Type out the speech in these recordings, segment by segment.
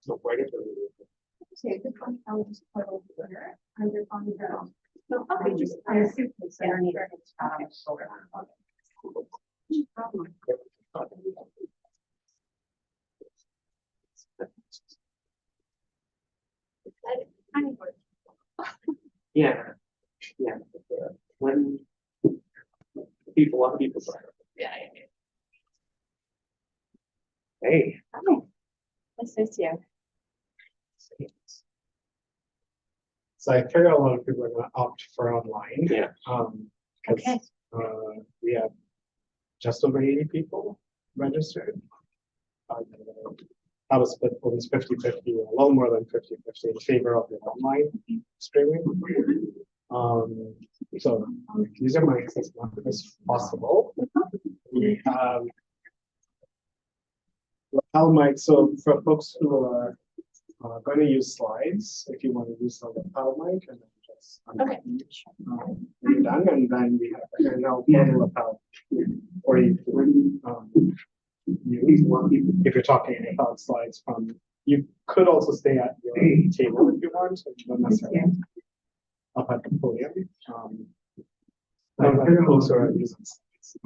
No, right at the Okay, this one I will just put over here under on the. So okay, just on the suitcase underneath. Yeah, yeah. When people, a lot of people say, Yeah. hey. Nice to see you. So I figure a lot of people are going to opt for online. Yeah. Okay. We have just over 80 people registered. That was split almost 50-50, a little more than 50-50 in favor of the online streaming. So these are mics as much as possible. We have lapel mics. So for folks who are going to use slides, if you want to use the lapel mic, and then just Okay. when you're done, and then we have a handheld lapel for you to use if you're talking about slides from. You could also stay at your table if you want, so you don't necessarily have to be up at the podium. Not that folks who are using slides,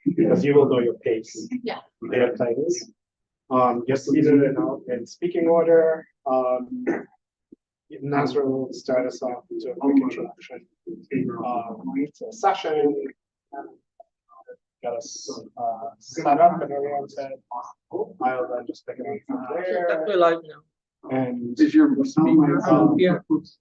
because you will know your pace. Yeah. Their things. Just either in speaking order. Nazra will start us off to a quick introduction to a session. Get us set up, and everyone said, I'll then just pick it up from there. We're live now. And Is your speaker? Yeah.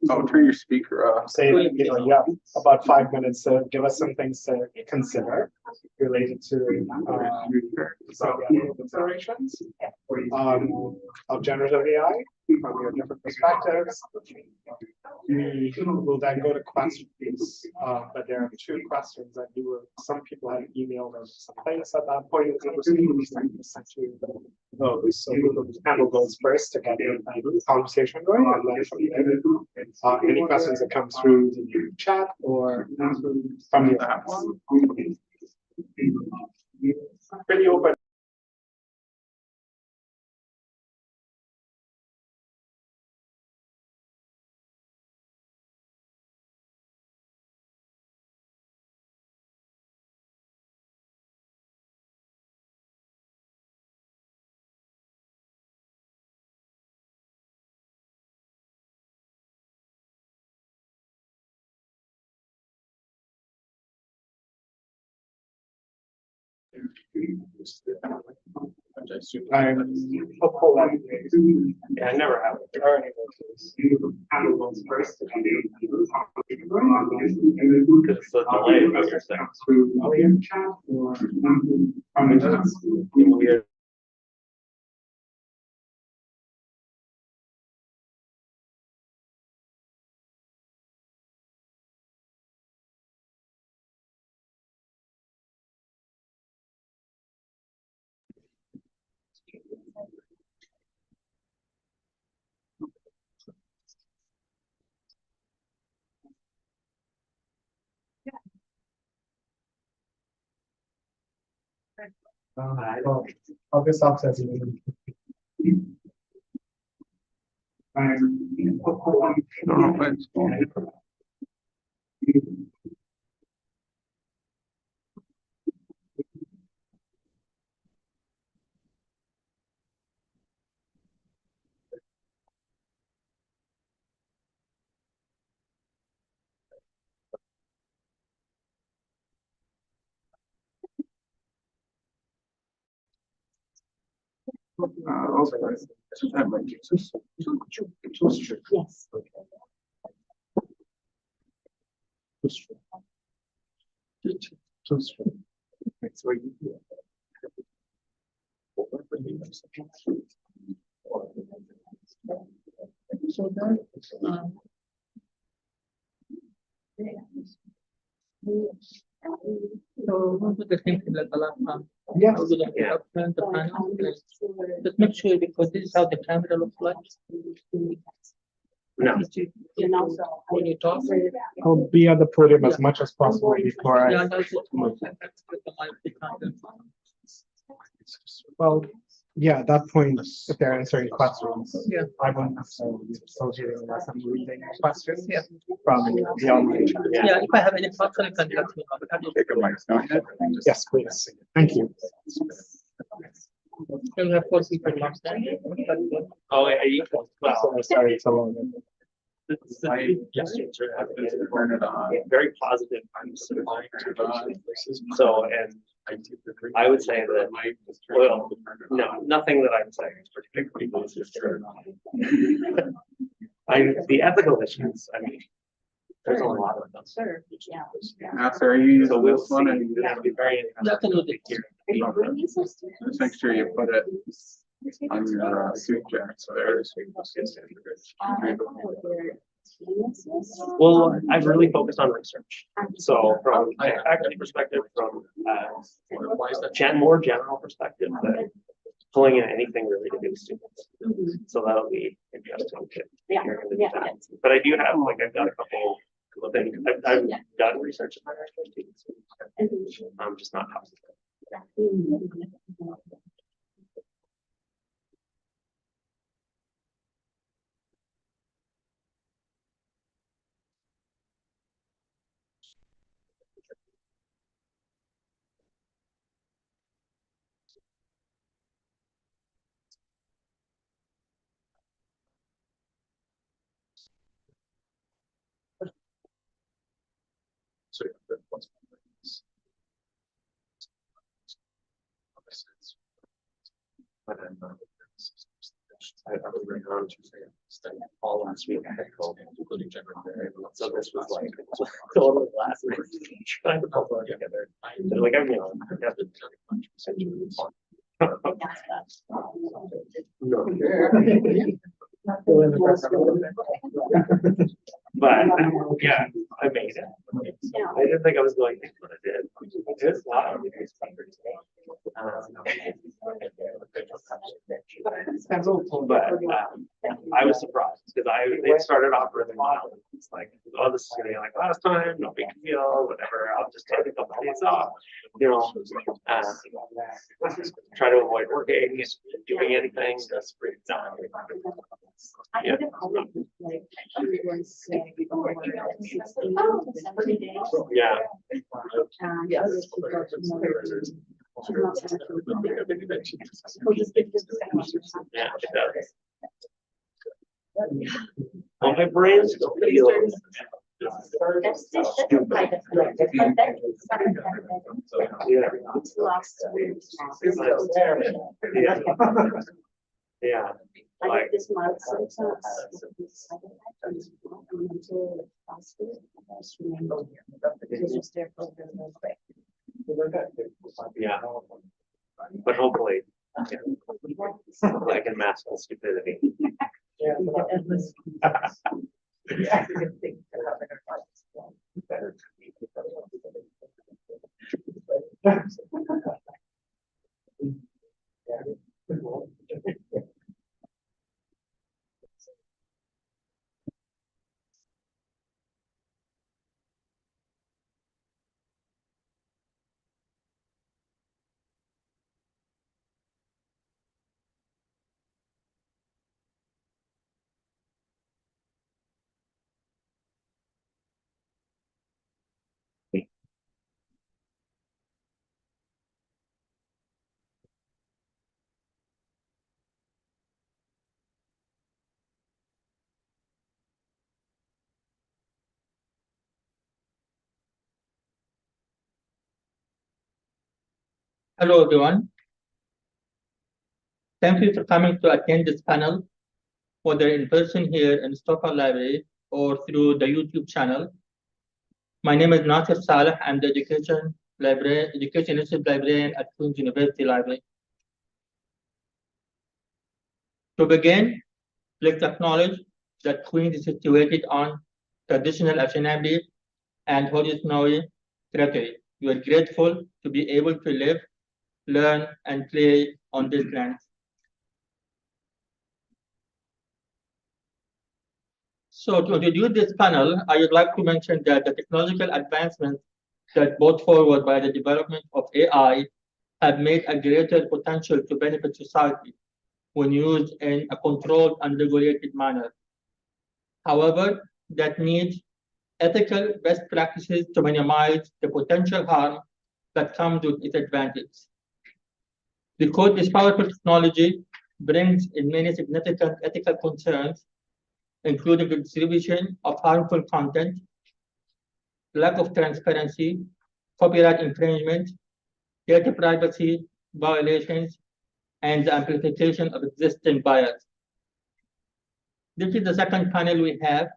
Oh, turn your speaker off. say, you have about 5 minutes to give us some things to consider related to some of the other considerations of generative AI from your different perspectives. We will then go to questions, but there are 2 questions that some people have emailed us some things at that point. Sent you those. So we'll handle those first to get the conversation going, and then from there, any questions that come through the chat or from the apps. Pretty open. I'm hopeful that I never have it. There are any handle those first. Because it's the delay of what you're saying. Oh, yeah. Chat or Weird. I'll just offset it. Yes. That's where you do So then, so we'll do the same thing like the last time. Yes. I'll do the introduction, the panel, just make sure because this is how the camera looks like. No. And also. When you talk. I'll be at the podium as much as possible before Yeah, I. that's it. With the mic behind them. Well, yeah, at that point, if they're answering questions. Yeah. I wouldn't necessarily be associating unless I'm reading questions. Yeah. From the online chat. Yeah, if I have any question, I can let you know. But I don't- Take a mic, don't you? Yes, please. Thank you. We have 4 people last time. Oh, yeah, well, Sorry, so long. Turn it on. very positive. So, and I would say that, well, no, nothing that I'm saying is particularly positive. The ethical issues, I mean, there's a lot of them. Sure, yeah. After you use So we'll this one see. and It'll be very interesting to hear. just make sure you put it on your suit jack, so there's. Well, I've really focused on research. So from a faculty perspective, from more general perspective, but pulling in anything really to do with students. So that'll be interesting to hear him do that. But I do have, like, I've got a couple of things. I've done research in my research students. I'm just not housing. I was right on Tuesday, all last week I had COVID, including Generative. So this was like total last night, trying to pull it together. They're like, I'm, I got the. But yeah, I made it. I didn't think I was going to, but I did. It was wild. But I was surprised because they started off really wild. It's like, oh, this is gonna be like last time, no big deal, whatever. I'll just take a couple of days off, try to avoid working, doing anything, just breathe down. Yeah. Yeah. Yeah, it does. Well, my brain's still feels. Yeah. Yeah. I Like, get this mild symptoms. Until last week, I just remember. It was just there for a little bit. yeah. But hopefully, I can mask the stupidity. Hello, everyone. Thank you for coming to attend this panel, whether in person here in Stockholm Library or through the YouTube channel. My name is Nasir Saleh. I'm the Education Initiative Librarian at Queen's University Library. To begin, let's acknowledge that Queens is situated on traditional Anishinaabe and Haudenosaunee territory. We are grateful to be able to live, learn, and play on this land. So to introduce this panel, I would like to mention that the technological advancements that brought forward by the development of AI have made a greater potential to benefit society when used in a controlled and regulated manner. However, that needs ethical best practices to minimize the potential harm that comes with its advantage. Because this powerful technology brings in many significant ethical concerns, including the distribution of harmful content, lack of transparency, copyright infringement, data privacy violations, and the amplification of existing bias. This is the second panel we have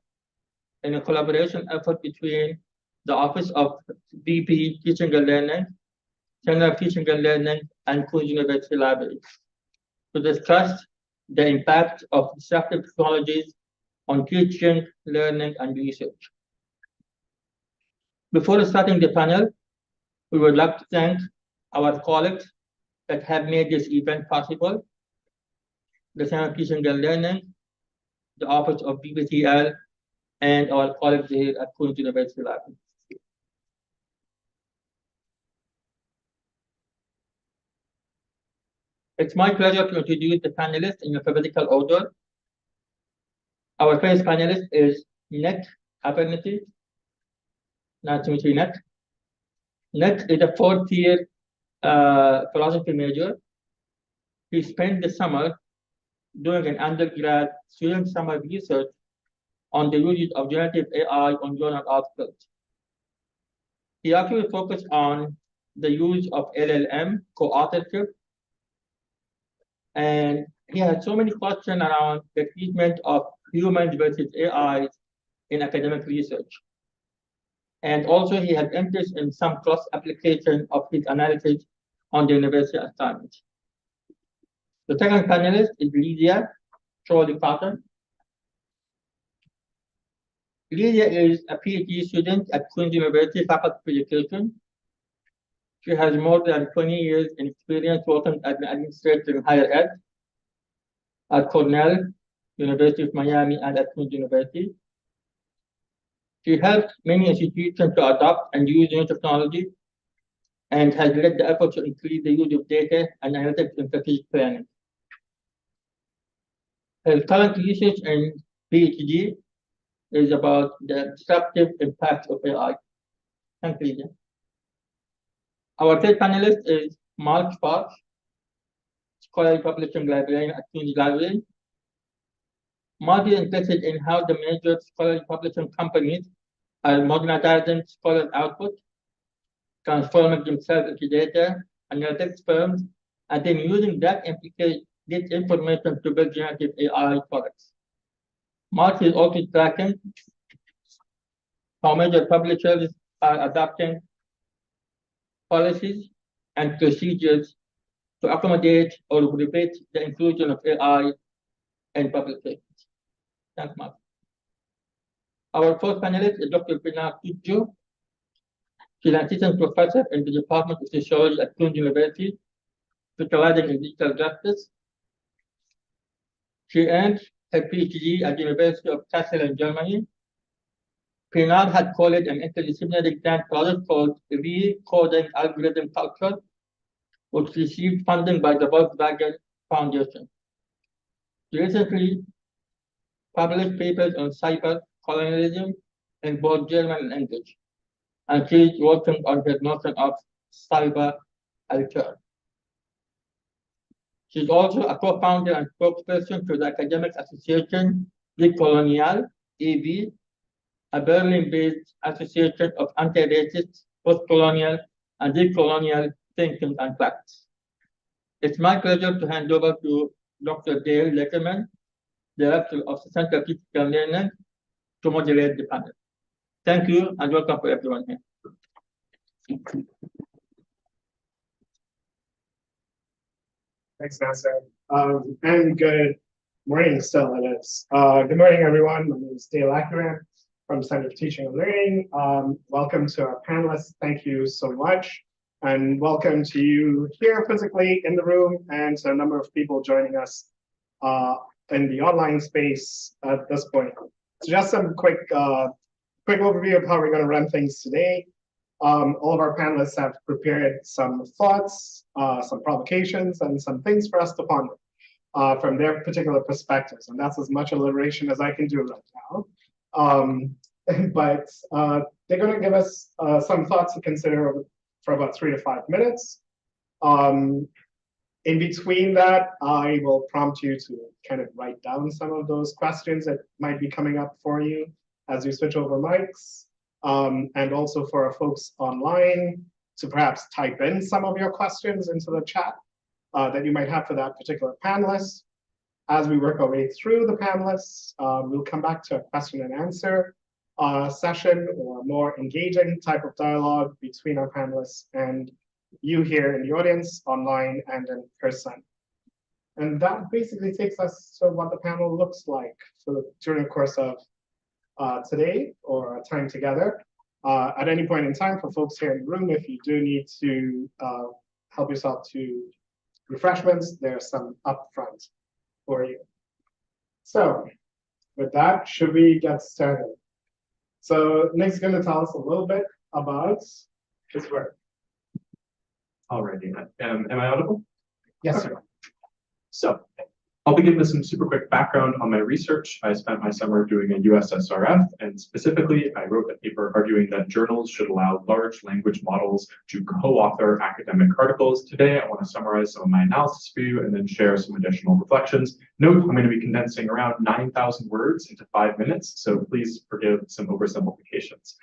in a collaboration effort between the Office of VP Teaching and Learning, Center of Teaching and Learning, and Queen's University Library to discuss the impact of disruptive technologies on teaching, learning, and research. Before starting the panel, we would like to thank our colleagues that have made this event possible: the Center of Teaching and Learning, the Office of BPTL, and our colleagues here at Queen's University Library. It's my pleasure to introduce the panelists in alphabetical order. Our first panelist is Nick Abernethy. Nice to meet you, Nick. Nick is a fourth-year philosophy major. He spent the summer doing an undergrad student summer research on the use of generative AI on journal articles. He actually focused on the use of LLM co-authorship, and he had so many questions around the treatment of humans versus AI in academic research. And also he had interest in some cross-application of his analysis on the university assignment. The second panelist is Lydia Trolley-Cotton. Lydia is a PhD student at Queen's University Faculty of Education. She has more than 20 years in experience working as an administrator in higher ed at Cornell, University of Miami, and at Queen's University. She helped many institutions to adopt and use new technology and has led the effort to increase the use of data and analytics in strategic planning. Her current research and PhD is about the disruptive impact of AI. Thank you, Lydia. Our third panelist is Mark Sparks, scholarly publishing librarian at Queen's Library. Mark is interested in how the major scholarly publishing companies are modernizing scholar output, transforming themselves into data analytics firms, and then using that information to build generative AI products. Mark is also tracking how major publishers are adopting policies and procedures to accommodate or prohibit the inclusion of AI in publications. Thanks, Mark. Our fourth panelist is Dr. Pinar Tudjo. She's an assistant professor in the Department of Sociology at Queen's University, specializing in digital justice. She earned her PhD at the University of Kassel in Germany. Pinar had called an interdisciplinary grant project called Recoding Algorithm Culture, which received funding by the Volkswagen Foundation. She recently published papers on cyber colonialism in both German and English, and she's working on the notion of cyber culture. She's also a co-founder and spokesperson to the academic association Decolonial, EV, a Berlin-based association of anti-racist, post-colonial, and decolonial thinking and practice. It's my pleasure to hand over to Dr. Dale Leckerman, Director of the Center of Teaching and Learning, to moderate the panel. Thank you, and welcome for everyone here. Thanks, Nasser. And good morning still it is. Good morning, everyone. My name is Dale Leckerman from Center of Teaching and Learning. Welcome to our panelists. Thank you so much. And welcome to you here physically in the room and to a number of people joining us in the online space at this point. So just some quick overview of how we're going to run things today. All of our panelists have prepared some thoughts some provocations and some things for us to ponder from their particular perspectives. And that's as much alliteration as I can do right now. But they're going to give us some thoughts to consider for about 3 to 5 minutes. In between that, I will prompt you to kind of write down some of those questions that might be coming up for you as you switch over mics. And also for our folks online to perhaps type in some of your questions into the chat that you might have for that particular panelist. As we work our way through the panelists, we'll come back to a question and answer session or more engaging type of dialogue between our panelists and you here in the audience, online and in person. And that basically takes us to what the panel looks like during the course of today or our time together. At any point in time for folks here in the room, if you do need to help yourself to refreshments, there's some up front for you. So with that, should we get started? So Nick's going to tell us a little bit about his work. Alrighty, am I audible? Yes, sir. So I'll begin with some super quick background on my research. I spent my summer doing a USSRF, and specifically, I wrote a paper arguing that journals should allow large language models to co-author academic articles. Today, I want to summarize some of my analysis for you and then share some additional reflections. Note, I'm going to be condensing around 9,000 words into 5 minutes, so please forgive some oversimplifications.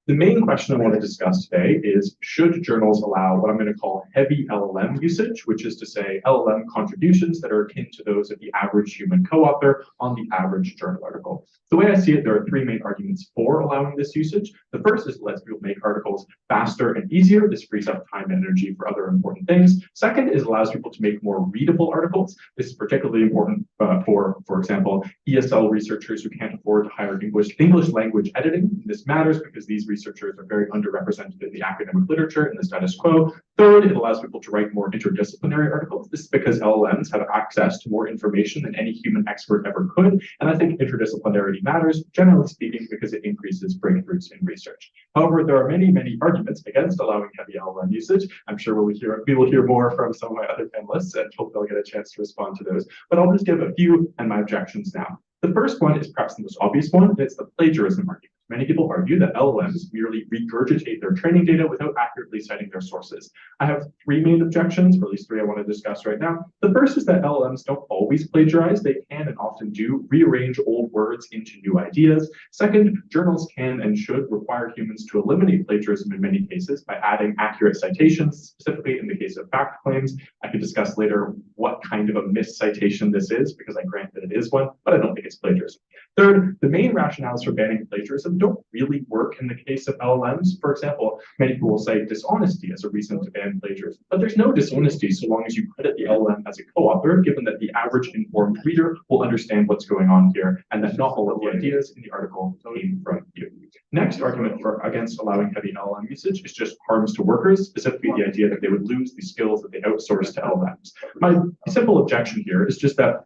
The main question I want to discuss today is, should journals allow what I'm going to call heavy LLM usage, which is to say LLM contributions that are akin to those of the average human co-author on the average journal article? The way I see it, there are 3 main arguments for allowing this usage. The first is it lets people make articles faster and easier. This frees up time and energy for other important things. Second is it allows people to make more readable articles. This is particularly important for example, ESL researchers who can't afford to hire English language editing. This matters because these researchers are very underrepresented in the academic literature in the status quo. Third, it allows people to write more interdisciplinary articles. This is because LLMs have access to more information than any human expert ever could. And I think interdisciplinarity matters, generally speaking, because it increases breakthroughs in research. However, there are many, many arguments against allowing heavy LLM usage. I'm sure we will hear more from some of my other panelists and hope they'll get a chance to respond to those. But I'll just give a few and my objections now. The first one is perhaps the most obvious one, and it's the plagiarism argument. Many people argue that LLMs merely regurgitate their training data without accurately citing their sources. I have 3 main objections, or at least 3 I want to discuss right now. The first is that LLMs don't always plagiarize. They can and often do rearrange old words into new ideas. Second, journals can and should require humans to eliminate plagiarism in many cases by adding accurate citations, specifically in the case of fact claims. I could discuss later what kind of a miscitation this is, because I grant that it is one, but I don't think it's plagiarism. Third, the main rationales for banning plagiarism don't really work in the case of LLMs. For example, many people will cite dishonesty as a reason to ban plagiarism, but there's no dishonesty so long as you credit the LLM as a co-author, given that the average informed reader will understand what's going on here, and that not all of the ideas in the article came from you. Next argument against allowing heavy LLM usage is just harms to workers, specifically the idea that they would lose the skills that they outsource to LLMs. My simple objection here is just that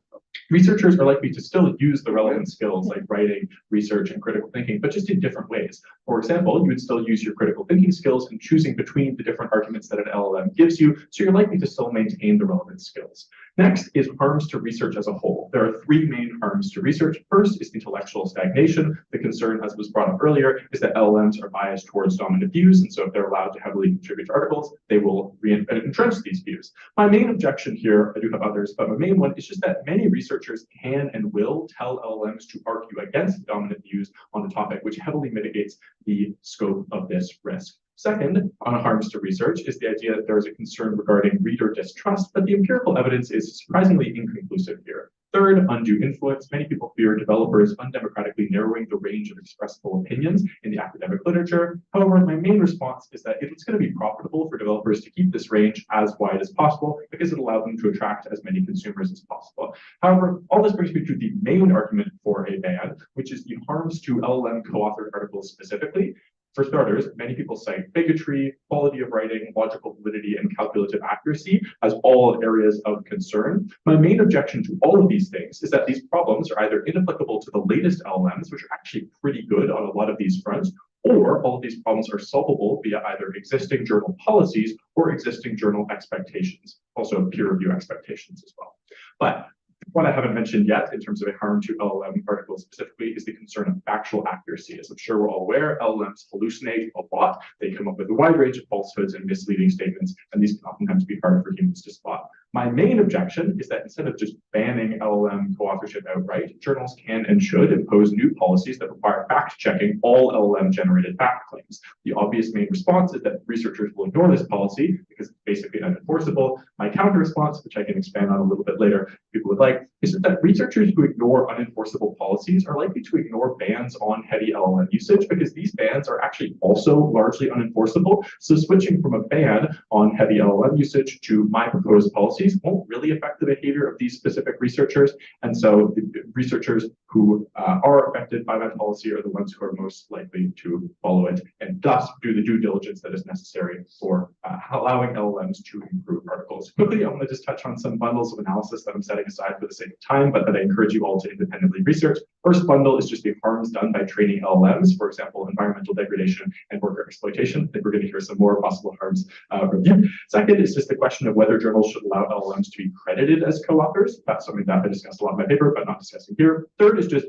researchers are likely to still use the relevant skills like writing, research, and critical thinking, but just in different ways. For example, you would still use your critical thinking skills in choosing between the different arguments that an LLM gives you, so you're likely to still maintain the relevant skills. Next is harms to research as a whole. There are 3 main harms to research. First is intellectual stagnation. The concern, as was brought up earlier, is that LLMs are biased towards dominant views, and so if they're allowed to heavily contribute to articles, they will entrench these views. My main objection here, I do have others, but my main one is just that many researchers can and will tell LLMs to argue against dominant views on the topic, which heavily mitigates the scope of this risk. Second, on harms to research, is the idea that there is a concern regarding reader distrust, but the empirical evidence is surprisingly inconclusive here. Third, undue influence. Many people fear developers undemocratically narrowing the range of expressible opinions in the academic literature. However, my main response is that it's going to be profitable for developers to keep this range as wide as possible because it allows them to attract as many consumers as possible. However, all this brings me to the main argument for a ban, which is the harms to LLM co-authored articles specifically. For starters, many people cite bigotry, quality of writing, logical validity, and calculative accuracy as all areas of concern. My main objection to all of these things is that these problems are either inapplicable to the latest LLMs, which are actually pretty good on a lot of these fronts, or all of these problems are solvable via either existing journal policies or existing journal expectations, also peer review expectations as well. But what I haven't mentioned yet in terms of a harm to LLM articles specifically is the concern of factual accuracy. As I'm sure we're all aware, LLMs hallucinate a lot. They come up with a wide range of falsehoods and misleading statements, and these can oftentimes be hard for humans to spot. My main objection is that instead of just banning LLM co-authorship outright, journals can and should impose new policies that require fact-checking all LLM-generated fact claims. The obvious main response is that researchers will ignore this policy because it's basically unenforceable. My counter-response, which I can expand on a little bit later if people would like, is that researchers who ignore unenforceable policies are likely to ignore bans on heavy LLM usage because these bans are actually also largely unenforceable. So switching from a ban on heavy LLM usage to my proposed policies won't really affect the behavior of these specific researchers. And so the researchers who are affected by that policy are the ones who are most likely to follow it and thus do the due diligence that is necessary for allowing LLMs to improve articles. Quickly, I want to just touch on some bundles of analysis that I'm setting aside for the sake of time, but that I encourage you all to independently research. First bundle is just the harms done by training LLMs, for example, environmental degradation and worker exploitation. I think we're going to hear some more possible harms from you. Second is just the question of whether journals should allow LLMs to be credited as co-authors. That's something that I discussed a lot in my paper, but not discussing here. Third is just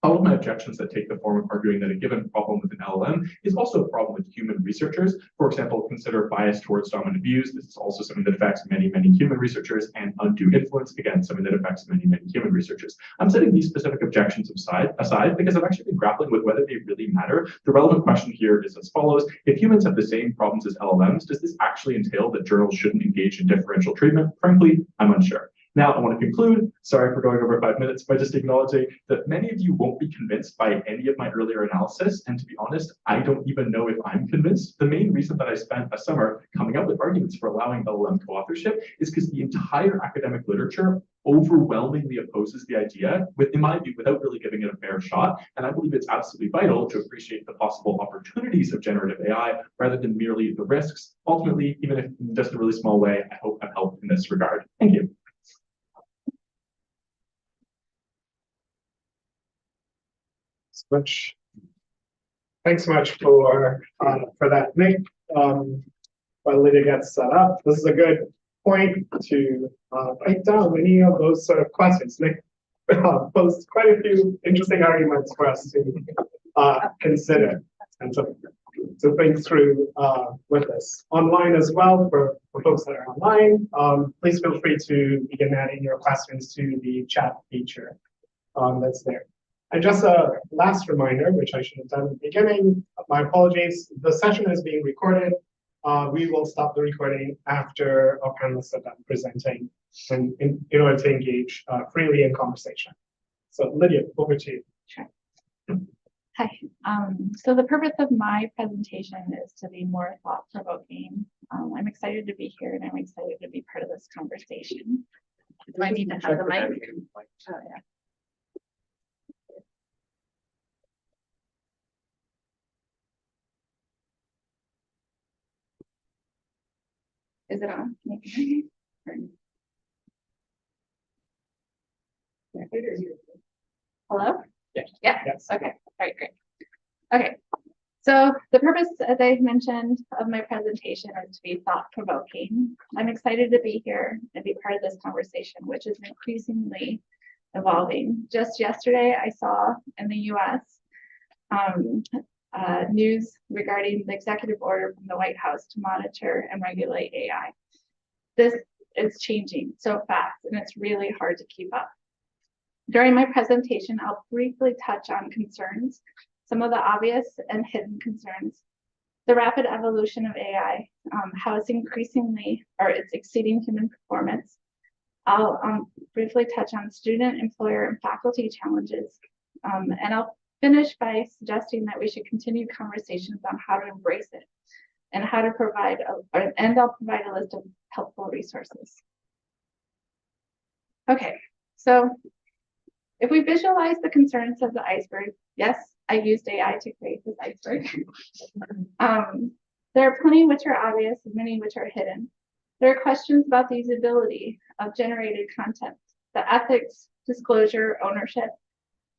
all of my objections that take the form of arguing that a given problem with an LLM is also a problem with human researchers. For example, consider bias towards dominant views. This is also something that affects many, many human researchers, and undue influence, again, something that affects many, many human researchers. I'm setting these specific objections aside because I've actually been grappling with whether they really matter. The relevant question here is as follows. If humans have the same problems as LLMs, does this actually entail that journals shouldn't engage in differential treatment? Frankly, I'm unsure. Now, I want to conclude, sorry for going over 5 minutes, by just acknowledging that many of you won't be convinced by any of my earlier analysis. And to be honest, I don't even know if I'm convinced. The main reason that I spent a summer coming up with arguments for allowing LLM co-authorship is because the entire academic literature overwhelmingly opposes the idea, in my view, without really giving it a fair shot. And I believe it's absolutely vital to appreciate the possible opportunities of generative AI rather than merely the risks. Ultimately, even if in just a really small way, I hope I've helped in this regard. Thank you. Thanks so much for that, Nick. While Lydia gets set up, this is a good point to write down many of those sort of questions. Nick posed quite a few interesting arguments for us to consider and to think through with us. Online as well, for folks that are online, please feel free to begin adding your questions to the chat feature that's there. And just a last reminder, which I should have done at the beginning, my apologies, the session is being recorded. We will stop the recording after our panelists are done presenting and in order to engage freely in conversation. So Lydia, over to you. Sure. Hi. So the purpose of my presentation is to be more thought-provoking. I'm excited to be here and I'm excited to be part of this conversation. Do I need to have the mic? Oh, yeah. Is it on? Can you hear me? Hello? Yes. Yeah. Yes. Okay. All right, great. Okay. So the purpose, as I mentioned, of my presentation is to be thought-provoking. I'm excited to be here and be part of this conversation, which is increasingly evolving. Just yesterday, I saw in the US news regarding the executive order from the White House to monitor and regulate AI. This is changing so fast and it's really hard to keep up. During my presentation, I'll briefly touch on concerns, some of the obvious and hidden concerns, the rapid evolution of AI, how it's increasingly, or it's exceeding human performance. I'll briefly touch on student, employer, and faculty challenges, and I'll finish by suggesting that we should continue conversations on how to embrace it and how to provide, and I'll provide a list of helpful resources. Okay, so if we visualize the concerns of the iceberg, yes, I used AI to create this iceberg. There are plenty which are obvious and many which are hidden. There are questions about the usability of generated content, the ethics, disclosure, ownership,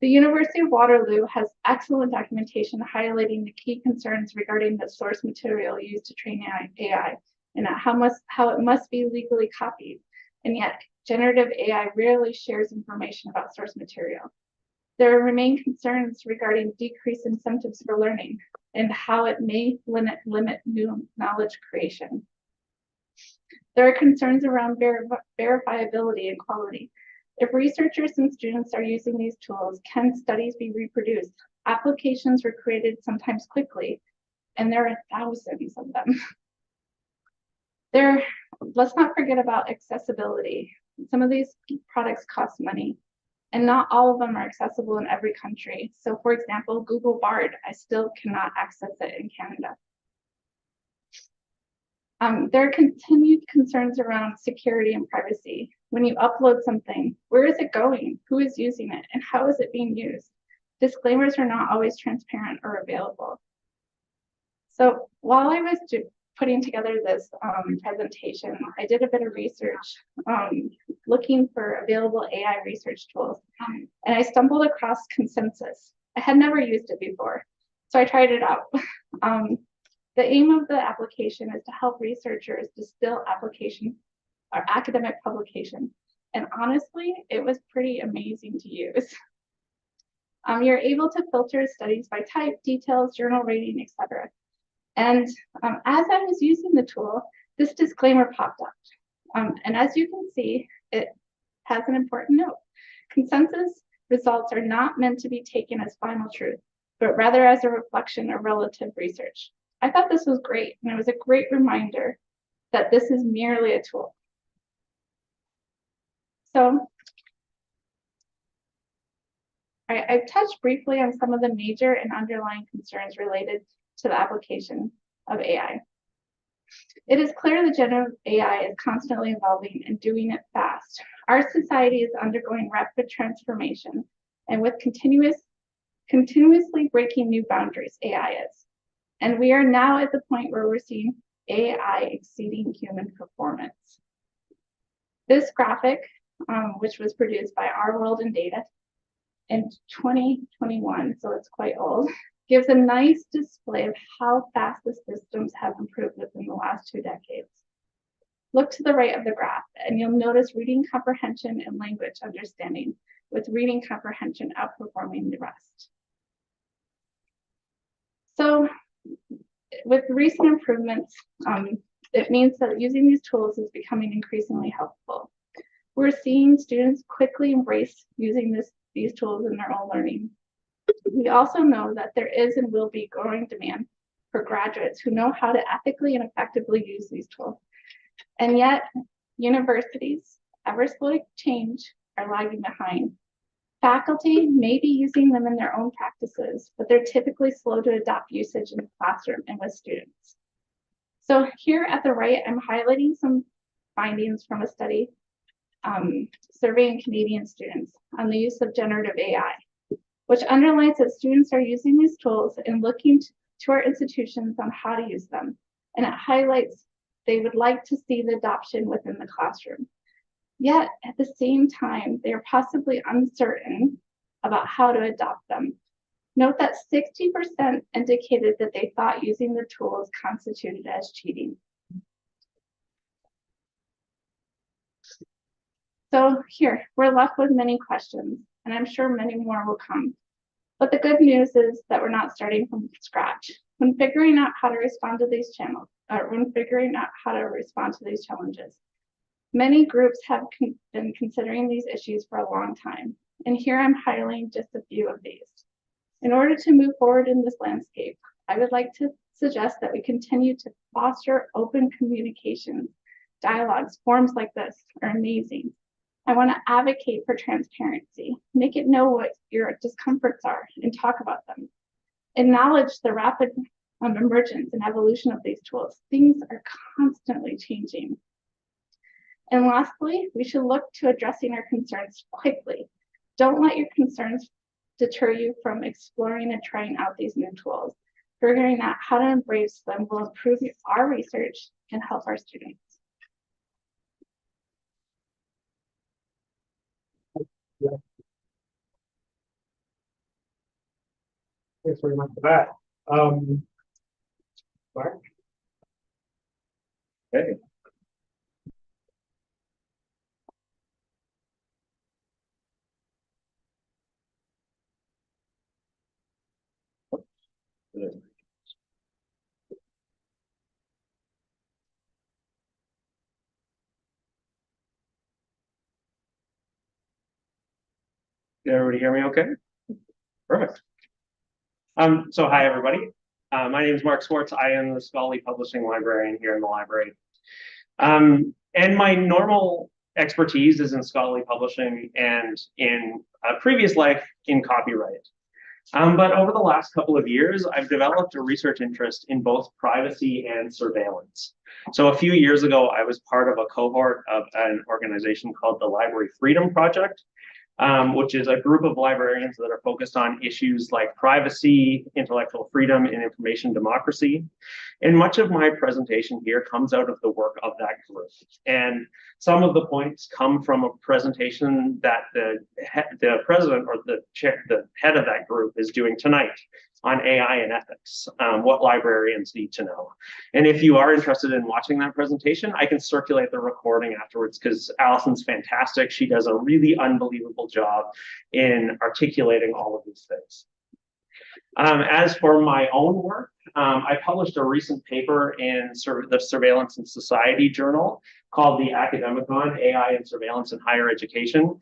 The University of Waterloo has excellent documentation highlighting the key concerns regarding the source material used to train AI and how it must be legally copied. And yet, generative AI rarely shares information about source material. There remain concerns regarding decreased incentives for learning and how it may limit new knowledge creation. There are concerns around verifiability and quality. If researchers and students are using these tools, can studies be reproduced? Applications were created sometimes quickly, and there are thousands of them. Let's not forget about accessibility. Some of these products cost money, and not all of them are accessible in every country. So for example, Google Bard, I still cannot access it in Canada. There are continued concerns around security and privacy. When you upload something, where is it going? Who is using it? And how is it being used? Disclaimers are not always transparent or available. So while I was putting together this presentation, I did a bit of research looking for available AI research tools. And I stumbled across Consensus. I had never used it before, so I tried it out. The aim of the application is to help researchers distill application or academic publication. And honestly, it was pretty amazing to use. You're able to filter studies by type, details, journal rating, etc. And as I was using the tool, this disclaimer popped up. And as you can see, it has an important note. Consensus results are not meant to be taken as final truth, but rather as a reflection of relative research. I thought this was great, and it was a great reminder that this is merely a tool. So I've touched briefly on some of the major and underlying concerns related to the application of AI. It is clear that generative AI is constantly evolving and doing it fast. Our society is undergoing rapid transformation, and with continuously breaking new boundaries, AI is. And we are now at the point where we're seeing AI exceeding human performance. This graphic, which was produced by Our World in Data in 2021, so it's quite old, gives a nice display of how fast the systems have improved within the last 2 decades. Look to the right of the graph, and you'll notice reading comprehension and language understanding, with reading comprehension outperforming the rest. So, with recent improvements, it means that using these tools is becoming increasingly helpful. We're seeing students quickly embrace using these tools in their own learning. We also know that there is and will be growing demand for graduates who know how to ethically and effectively use these tools. And yet, universities, ever slow to change, are lagging behind. Faculty may be using them in their own practices, but they're typically slow to adopt usage in the classroom and with students. So here at the right, I'm highlighting some findings from a study surveying Canadian students on the use of generative AI, which underlines that students are using these tools and looking to our institutions on how to use them. And it highlights they would like to see the adoption within the classroom. Yet, at the same time, they are possibly uncertain about how to adopt them. Note that 60% indicated that they thought using the tools constituted as cheating. So here, we're left with many questions, and I'm sure many more will come. But the good news is that we're not starting from scratch. When figuring out how to respond to these challenges, many groups have been considering these issues for a long time, and here I'm highlighting just a few of these. In order to move forward in this landscape, I would like to suggest that we continue to foster open communications. Dialogues, forums like this are amazing. I want to advocate for transparency, make it know what your discomforts are and talk about them. Acknowledge the rapid emergence and evolution of these tools. Things are constantly changing. And lastly, we should look to addressing our concerns quickly. Don't let your concerns deter you from exploring and trying out these new tools. Figuring out how to embrace them will improve our research and help our students. Thanks very much for that. Mark? Okay. Can everybody hear me okay? Perfect. So hi, everybody. My name is Mark Swartz. I am the scholarly publishing librarian here in the library. And my normal expertise is in scholarly publishing and in a previous life in copyright. But over the last couple of years, I've developed a research interest in both privacy and surveillance. So a few years ago, I was part of a cohort of an organization called the Library Freedom Project, which is a group of librarians that are focused on issues like privacy, intellectual freedom, and information democracy. And much of my presentation here comes out of the work of that group. And some of the points come from a presentation that the president or the head of that group is doing tonight on AI and ethics, what librarians need to know. And if you are interested in watching that presentation, I can circulate the recording afterwards because Allison's fantastic. She does a really unbelievable job in articulating all of these things. As for my own work, I published a recent paper in the Surveillance and Society journal called the Academicon, AI and Surveillance in Higher Education.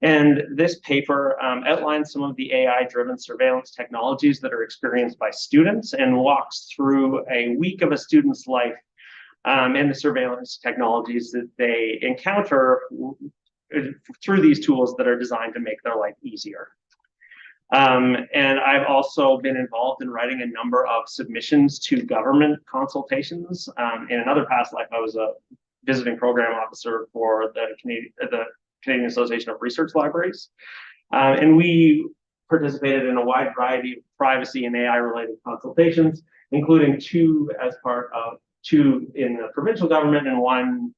And this paper outlines some of the AI-driven surveillance technologies that are experienced by students and walks through a week of a student's life and the surveillance technologies that they encounter through these tools that are designed to make their life easier. And I've also been involved in writing a number of submissions to government consultations. In another past life, I was a visiting program officer for the Canadian Association of Research Libraries. And we participated in a wide variety of privacy and AI-related consultations, including two in the provincial government and one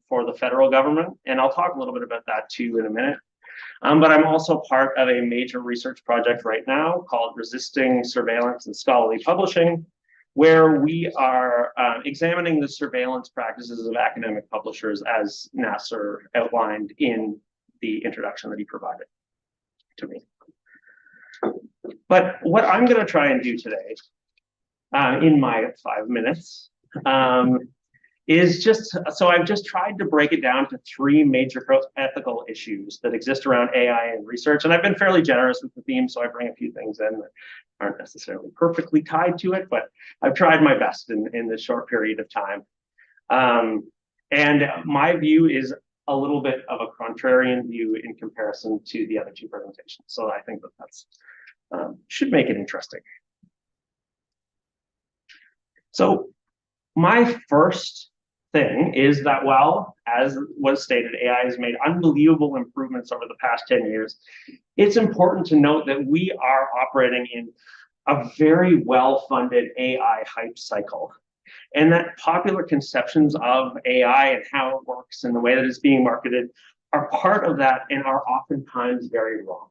for the federal government. And I'll talk a little bit about that too in a minute. But I'm also part of a major research project right now called Resisting Surveillance and Scholarly Publishing, where we are examining the surveillance practices of academic publishers as Nasser outlined in the introduction that he provided to me. But what I'm going to try and do today in my 5 minutes is I've just tried to break it down to 3 major ethical issues that exist around AI and research. And I've been fairly generous with the theme, so I bring a few things in that aren't necessarily perfectly tied to it, but I've tried my best in this short period of time. And my view is a little bit of a contrarian view in comparison to the other 2 presentations. So I think that's should make it interesting. So my first thing is that while, as was stated, AI has made unbelievable improvements over the past 10 years, it's important to note that we are operating in a very well-funded AI hype cycle. And that popular conceptions of AI and how it works and the way that it's being marketed are part of that and are oftentimes very wrong.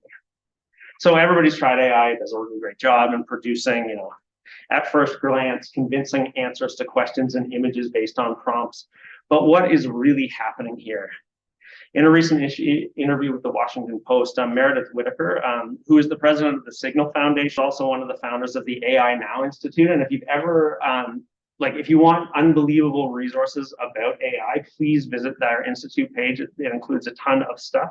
So everybody's tried AI, it does a really great job in producing, at first glance, convincing answers to questions and images based on prompts. But what is really happening here? In a recent interview with the Washington Post, Meredith Whittaker, who is the president of the Signal Foundation, also one of the founders of the AI Now Institute. And if you've ever, if you want unbelievable resources about AI, please visit their institute page. It includes a ton of stuff.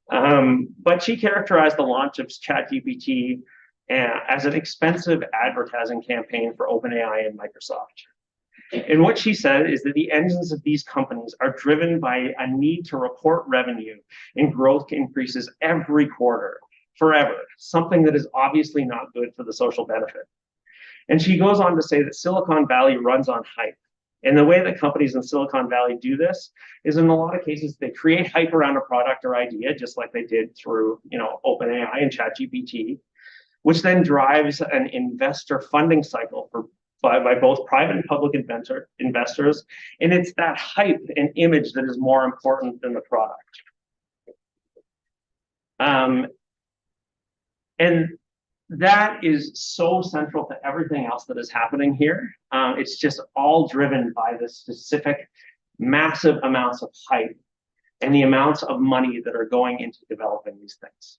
But she characterized the launch of ChatGPT as an expensive advertising campaign for OpenAI and Microsoft. And what she said is that the engines of these companies are driven by a need to report revenue and growth increases every quarter, forever, something that is obviously not good for the social benefit. And she goes on to say that Silicon Valley runs on hype. And the way that companies in Silicon Valley do this is in a lot of cases, they create hype around a product or idea, just like they did through, OpenAI and ChatGPT, which then drives an investor funding cycle by both private and public investors. And it's that hype and image that is more important than the product. And that is so central to everything else that is happening here. It's just all driven by the specific massive amounts of hype and the amounts of money that are going into developing these things.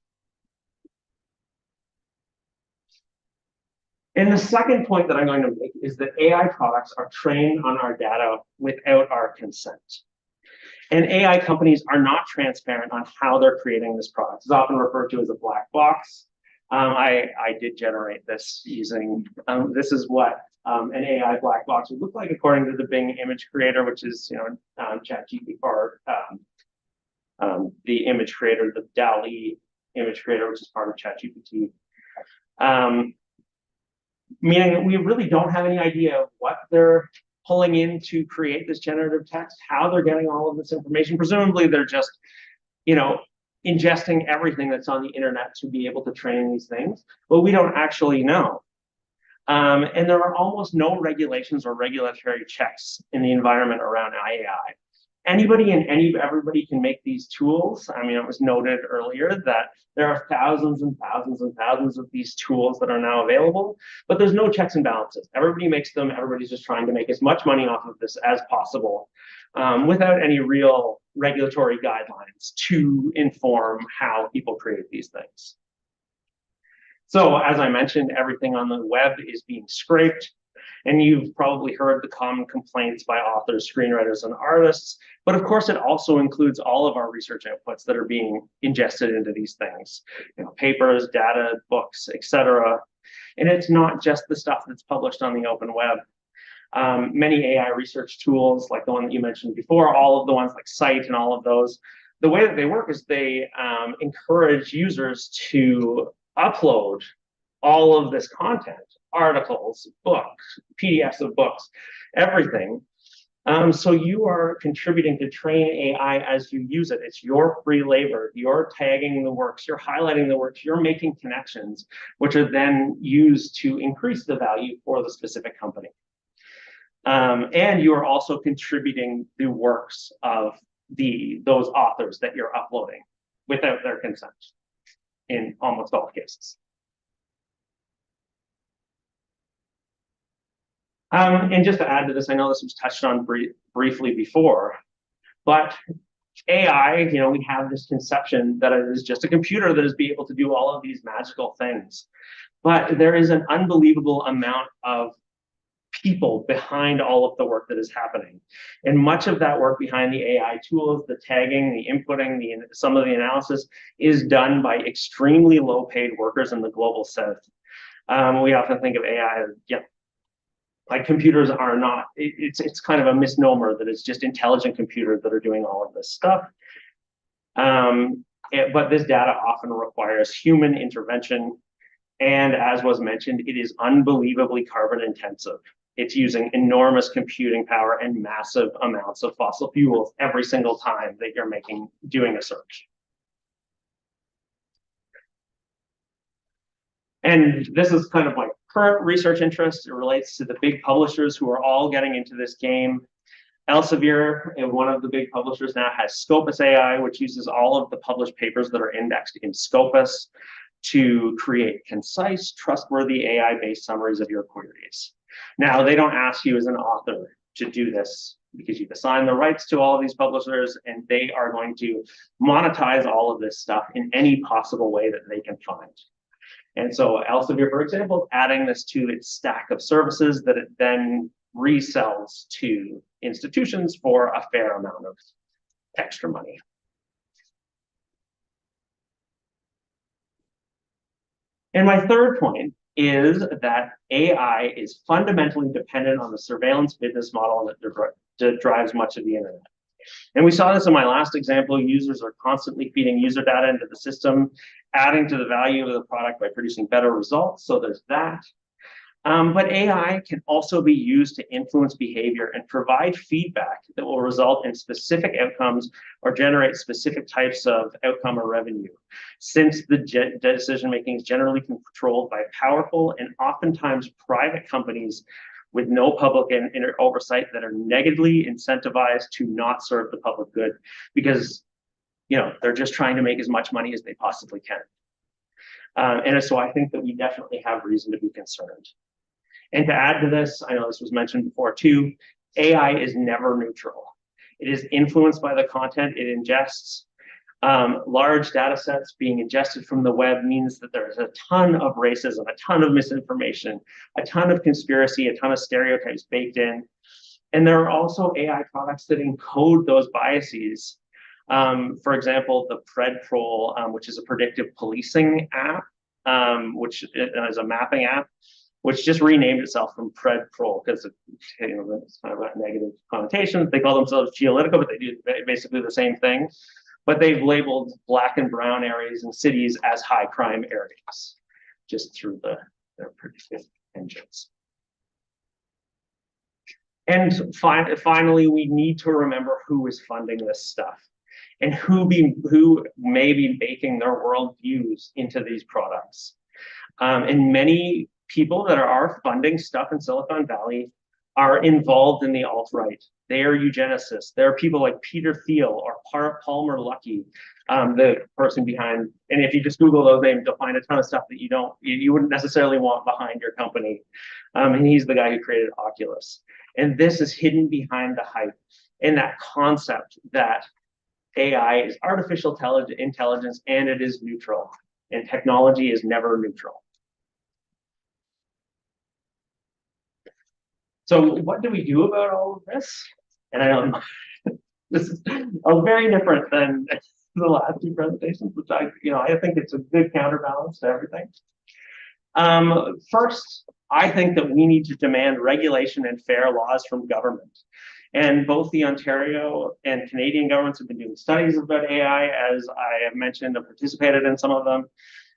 And the second point that I'm going to make is that AI products are trained on our data without our consent. And AI companies are not transparent on how they're creating this product. It's often referred to as a black box. I did generate this using, this is what an AI black box would look like according to the Bing image creator, which is, ChatGPT, or the image creator, the DALL-E image creator, which is part of ChatGPT. Meaning that we really don't have any idea what they're pulling in to create this generative text, how they're getting all of this information. Presumably they're just, ingesting everything that's on the internet to be able to train these things, but we don't actually know. And there are almost no regulations or regulatory checks in the environment around AI. Anybody and everybody can make these tools. I mean, it was noted earlier that there are thousands and thousands and thousands of these tools that are now available, but there's no checks and balances. Everybody makes them. Everybody's just trying to make as much money off of this as possible, without any real regulatory guidelines to inform how people create these things. So as I mentioned, everything on the web is being scraped. And you've probably heard the common complaints by authors, screenwriters, and artists. But of course, it also includes all of our research outputs that are being ingested into these things, papers, data, books, etc. And it's not just the stuff that's published on the open web. Many AI research tools, like the one that you mentioned before, all of the ones like Cite and all of those, the way that they work is they encourage users to upload all of this content, articles, books, PDFs of books, everything. So you are contributing to train AI as you use it. It's your free labor. You're tagging the works, you're highlighting the works, you're making connections, which are then used to increase the value for the specific company. And you are also contributing the works of those authors that you're uploading without their consent in almost all cases. And just to add to this, I know this was touched on briefly before, but AI, we have this conception that it is just a computer that is able to do all of these magical things. But there is an unbelievable amount of people behind all of the work that is happening. And much of that work behind the AI tools, the tagging, the inputting, some of the analysis is done by extremely low-paid workers in the global south. We often think of AI as, like computers are not, it's kind of a misnomer that it's just intelligent computers that are doing all of this stuff. But this data often requires human intervention. And as was mentioned, it is unbelievably carbon intensive. It's using enormous computing power and massive amounts of fossil fuels every single time that you're doing a search. And this is kind of my current research interest. It relates to the big publishers who are all getting into this game. Elsevier, one of the big publishers now, has Scopus AI, which uses all of the published papers that are indexed in Scopus to create concise, trustworthy AI-based summaries of your queries. Now, they don't ask you as an author to do this because you've assigned the rights to all of these publishers, and they are going to monetize all of this stuff in any possible way that they can find. And so Elsevier, for example, adding this to its stack of services that it then resells to institutions for a fair amount of extra money. And my third point is that AI is fundamentally dependent on the surveillance business model that drives much of the internet. And we saw this in my last example. Users are constantly feeding user data into the system, adding to the value of the product by producing better results. So there's that. But AI can also be used to influence behavior and provide feedback that will result in specific outcomes or generate specific types of outcome or revenue, since the decision-making is generally controlled by powerful and oftentimes private companies with no public oversight that are negatively incentivized to not serve the public good because they're just trying to make as much money as they possibly can. And so I think that we definitely have reason to be concerned. And to add to this, I know this was mentioned before too, AI is never neutral. It is influenced by the content it ingests. Large data sets being ingested from the web means that there's a ton of racism, a ton of misinformation, a ton of conspiracy, a ton of stereotypes baked in. And there are also AI products that encode those biases. For example, the PredProl, which is a predictive policing app, which is a mapping app, which just renamed itself from PredProl because it's kind of a negative connotation. They call themselves Geolytica, but they do basically the same thing. But they've labeled Black and brown areas in cities as high crime areas, just through their predictive engines. And finally, we need to remember who is funding this stuff and who may be baking their worldviews into these products. And many people that are funding stuff in Silicon Valley are involved in the alt-right. They are eugenicists. There are people like Peter Thiel or Palmer Luckey, the person behind. And if you just Google those names, you'll find a ton of stuff that you wouldn't necessarily want behind your company. And he's the guy who created Oculus. And this is hidden behind the hype and that concept that AI is artificial intelligence and it is neutral. And technology is never neutral. So what do we do about all of this? And I know this is very different than the last two presentations, which I think it's a good counterbalance to everything. First, I think that we need to demand regulation and fair laws from government. And both the Ontario and Canadian governments have been doing studies about AI, as I have mentioned, and participated in some of them.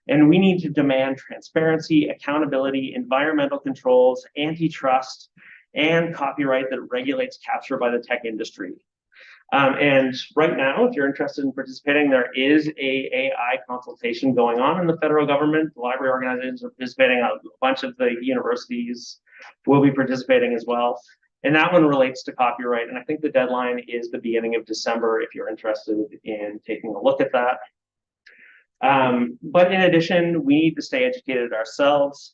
And we need to demand transparency, accountability, environmental controls, antitrust, and copyright that regulates capture by the tech industry. And right now, if you're interested in participating, there is a AI consultation going on in the federal government. The library organizations are participating. A bunch of the universities will be participating as well. And that one relates to copyright. And I think the deadline is the beginning of December if you're interested in taking a look at that. But in addition, we need to stay educated ourselves.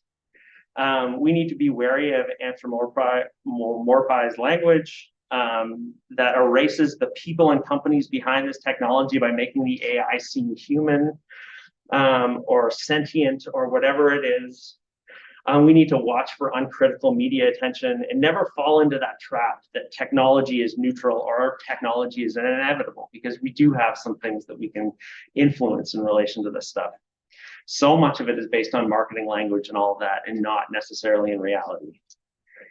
We need to be wary of anthropomorphized language that erases the people and companies behind this technology by making the AI seem human or sentient or whatever it is. We need to watch for uncritical media attention and never fall into that trap that technology is neutral or technology is inevitable, because we do have some things that we can influence in relation to this stuff. So much of it is based on marketing language and all of that, and not necessarily in reality.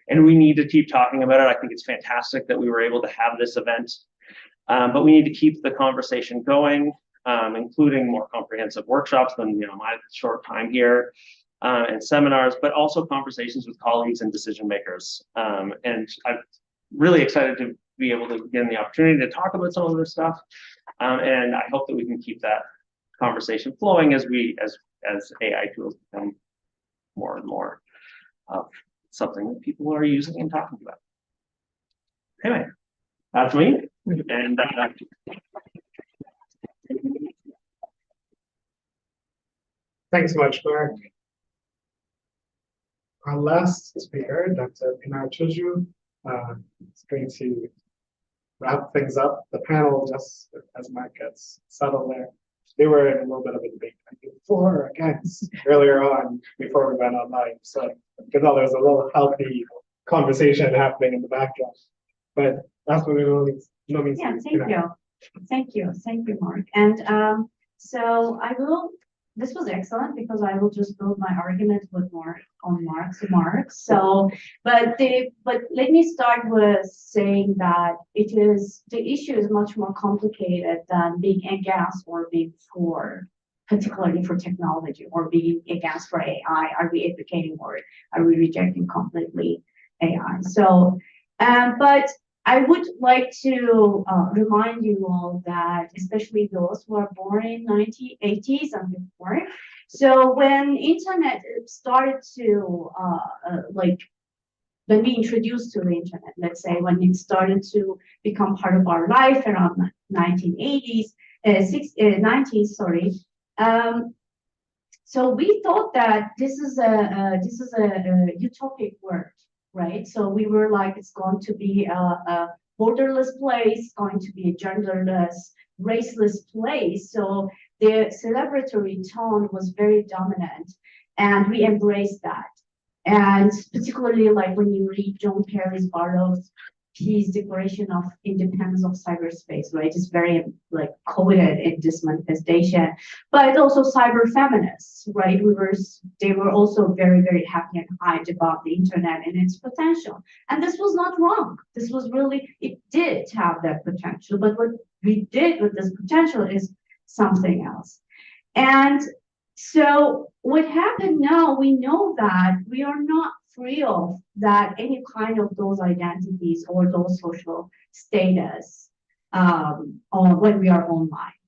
And we need to keep talking about it. I think it's fantastic that we were able to have this event, but we need to keep the conversation going, including more comprehensive workshops than my short time here, and seminars, but also conversations with colleagues and decision makers. And I'm really excited to be able to get the opportunity to talk about some of this stuff, and I hope that we can keep that conversation flowing as AI tools become more and more of something that people are using and talking about. Anyway, that's me. And thanks so much, Mark. Our last speaker, Dr. Pinar Chuju, is going to wrap things up. The panel, just as Mark gets settled there, they were in a little bit of a debate for or against earlier on before we went online. So because there was a little healthy conversation happening in the background. But that's what we really Yeah, thank you, Mark. And so I will. This was excellent because I will just build my argument with Mark on Mark's remarks. So, but let me start with saying that the issue is much more complicated than being against or being for, particularly for technology, or being against for AI. Are we advocating or are we rejecting completely AI? So, but I would like to remind you all that, especially those who are born in 1980s and before, so when internet started to, when we introduced to the internet, let's say when it started to become part of our life around 1980s, 90s, sorry. So we thought that this is a utopic world, right? So we were like, it's going to be a borderless place, going to be a genderless, raceless place. So the celebratory tone was very dominant, and we embraced that. And particularly like when you read John Perry Barlow's piece, Declaration of Independence of Cyberspace, right? It's very like coded in this manifestation, but also cyber feminists, right? They were also very, very happy and hyped about the internet and its potential. And this was not wrong. This was really, it did have that potential, but what we did with this potential is something else. And so what happened now, we know that we are not free of that any kind of those identities or those social status or when we are online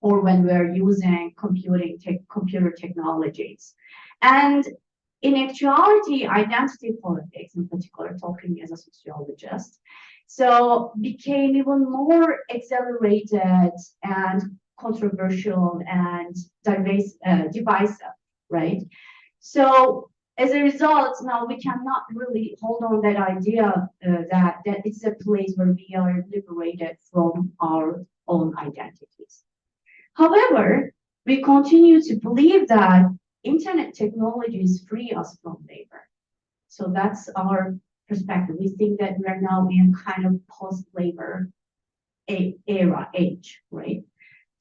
or when we're using computer technologies. And in actuality, identity politics in particular, talking as a sociologist, so became even more accelerated and controversial and divisive, right? So as a result, now we cannot really hold on that idea that it's a place where we are liberated from our own identities. However, we continue to believe that internet technologies free us from labor. So that's our perspective. We think that we are now in kind of post-labor age, right?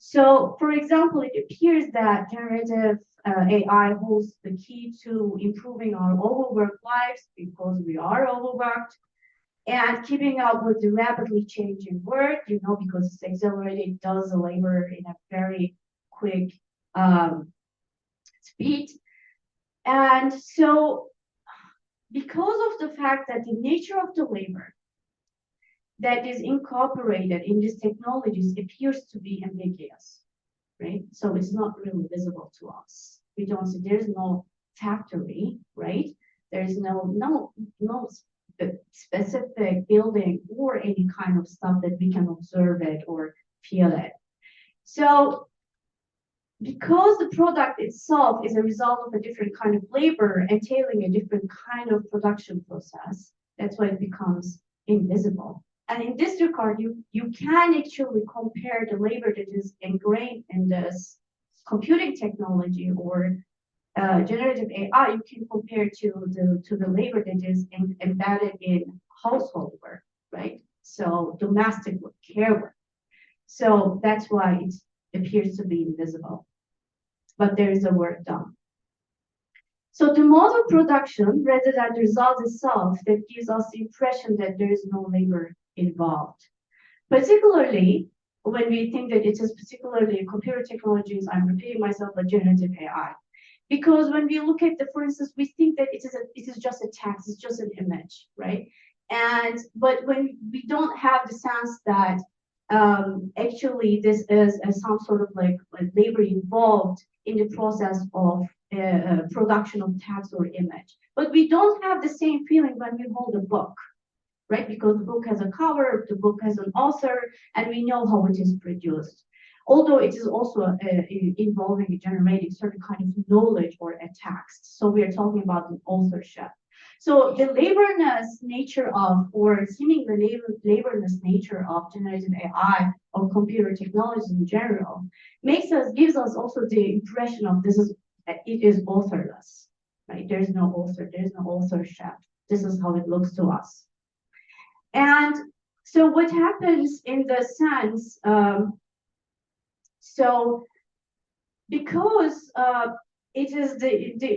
So, for example, it appears that generative AI holds the key to improving our overworked lives because we are overworked and keeping up with the rapidly changing world, because it's accelerated, does the labor in a very quick speed. And so, because of the fact that the nature of the labor that is incorporated in these technologies appears to be ambiguous, right? So it's not really visible to us. We don't see, there's no factory, right? There's no specific building or any kind of stuff that we can observe it or feel it. So because the product itself is a result of a different kind of labor entailing a different kind of production process, that's why it becomes invisible. And in this regard, you can actually compare the labor that is ingrained in this computing technology or generative AI. You can compare to the labor that is embedded in household work, right? So domestic work, care work. So that's why it appears to be invisible. But there is a work done. So the mode of production, rather than the result itself, that gives us the impression that there is no labor involved. Particularly when we think that it is particularly computer technologies, I'm repeating myself, but generative AI. Because when we look at for instance, we think that it is just a text, it's just an image, right? But when we don't have the sense that actually this is some sort of like labor involved in the process of production of text or image. But we don't have the same feeling when we hold a book, right? Because the book has a cover, the book has an author, and we know how it is produced. Although it is also involving generating certain kind of knowledge or a text. So we are talking about the authorship. So the laborious nature of, or seemingly laborious nature of generative AI or computer technologies in general gives us also the impression of it is authorless, right? There's no author, there's no authorship. This is how it looks to us. And so what happens in the sense, so because it is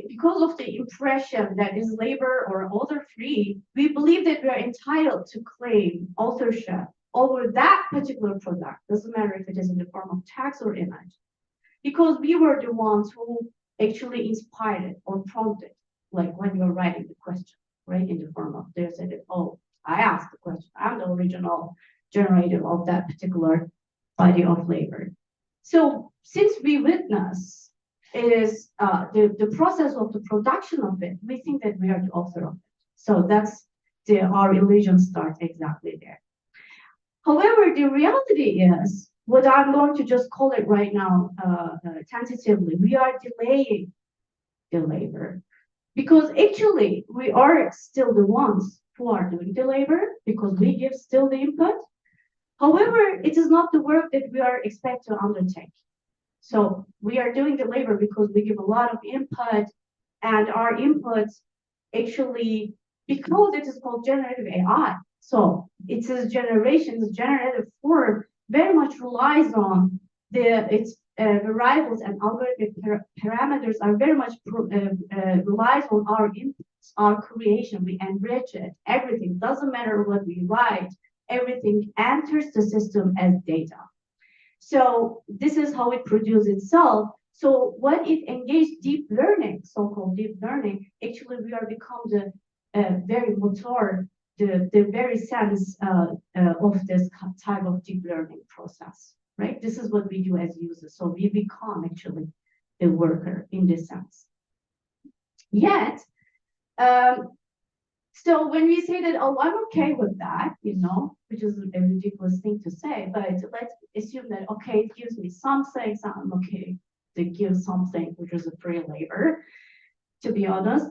because of the impression that is labor or author free, we believe that we are entitled to claim authorship over that particular product. Doesn't matter if it is in the form of text or image, because we were the ones who actually inspired it or prompted, like when you're writing the question, right? In the form of they said, oh, I asked the question. I'm the original generator of that particular body of labor. So since we witness is the process of the production of it, we think that we are the author of it. So that's our illusion starts exactly there. However, the reality is what I'm going to just call it right now, tentatively, we are delaying the labor. Because actually, we are still the ones who are doing the labor because we give still the input. However, it is not the work that we are expected to undertake. So we are doing the labor because we give a lot of input, and our inputs actually, because it is called generative AI, so it's a generative form, very much relies on its variables and algorithmic parameters are very much relies on our inputs, our creation. We enrich it. Everything doesn't matter what we write. Everything enters the system as data. So this is how it produces itself. So when it engaged deep learning, so-called deep learning, actually we are become the very motor, the very sense of this type of deep learning process, right? This is what we do as users. So we become actually the worker in this sense. Yet, so when we say that, oh, I'm okay with that, you know, which is a ridiculous thing to say, but let's assume that, okay, it gives me something, so I'm okay to give something, which is a free labor, to be honest.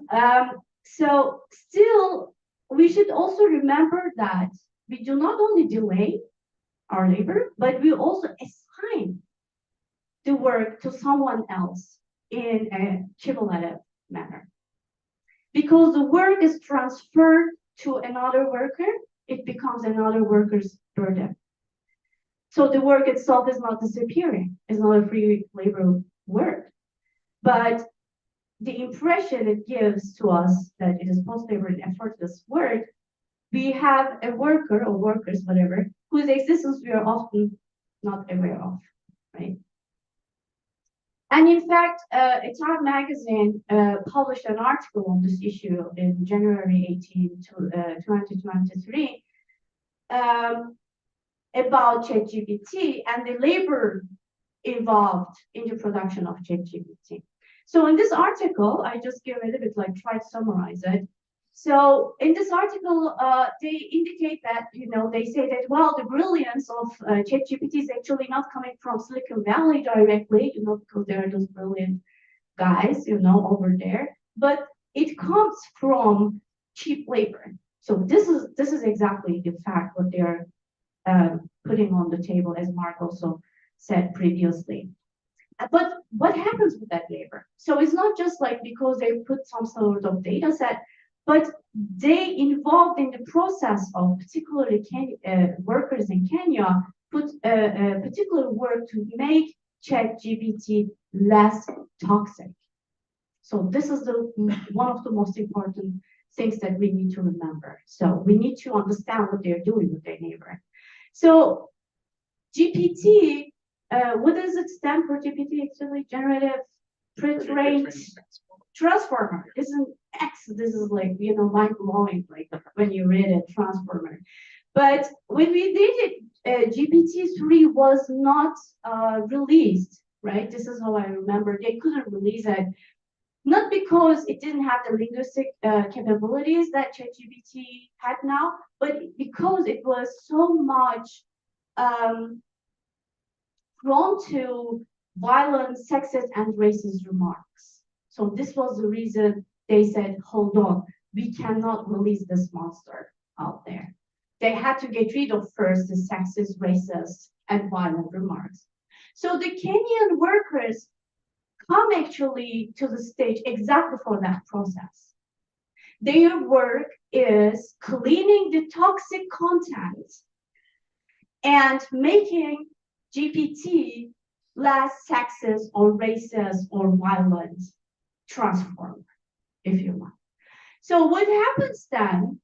So still, we should also remember that we do not only delay our labor, but we also assign the work to someone else in a cumulative manner. Because the work is transferred to another worker, it becomes another worker's burden. So the work itself is not disappearing. It's not a free labor work. But the impression it gives to us that it is post-labor and effortless work, we have a worker or workers, whatever, whose existence we are often not aware of, right? And in fact, Time magazine published an article on this issue in January 18, 2023 about ChatGPT and the labor involved in the production of ChatGPT. So in this article, I just give a little bit like try to summarize it. So in this article, they indicate that, you know, they say that, well, the brilliance of ChatGPT is actually not coming from Silicon Valley directly, you know, because there are those brilliant guys, you know, over there, but it comes from cheap labor. So this is exactly the fact what they're putting on the table, as Mark also said previously. But what happens with that labor? So it's not just like because they put some sort of data set, but they involved in the process of particularly workers in Kenya put particular work to make ChatGPT less toxic. So this is one of the most important things that we need to remember. So we need to understand what they're doing with their neighbor. So GPT, what does it stand for? GPT actually generative pre-trained transformer. Isn't X? This is like, you know, mind blowing. Like when you read it, transformer. But when we did it, GPT-3 was not released, right? This is how I remember. They couldn't release it, not because it didn't have the linguistic capabilities that ChatGPT had now, but because it was so much prone to violent, sexist, and racist remarks. So this was the reason they said, hold on, we cannot release this monster out there. They had to get rid of first the sexist, racist, and violent remarks. So the Kenyan workers come actually to the stage exactly for that process. Their work is cleaning the toxic content and making GPT less sexist or racist or violent transformer, if you want. So what happens then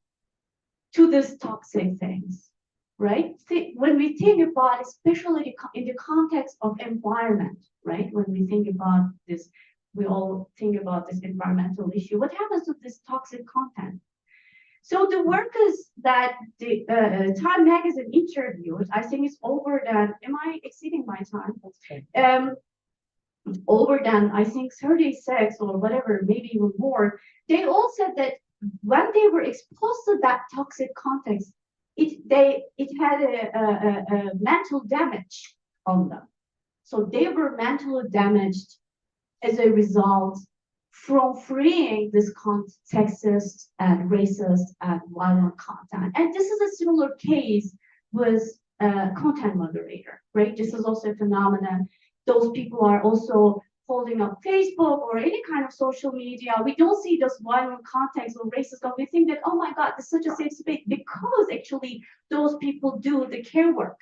to these toxic things, right? When we think about, especially in the context of environment, right? When we think about this, we all think about this environmental issue. What happens to this toxic content? So the workers that the Time magazine interviewed, I think it's over than, am I exceeding my time? Over than, I think 36 or whatever, maybe even more. They all said that when they were exposed to that toxic context, it had a mental damage on them. So they were mentally damaged as a result from freeing this sexist and racist and violent content. And this is a similar case with content moderator, right? This is also a phenomenon. Those people are also holding up Facebook or any kind of social media. We don't see those violent contents or racist stuff. We think that, oh my God, it's such a safe space, because actually those people do the care work.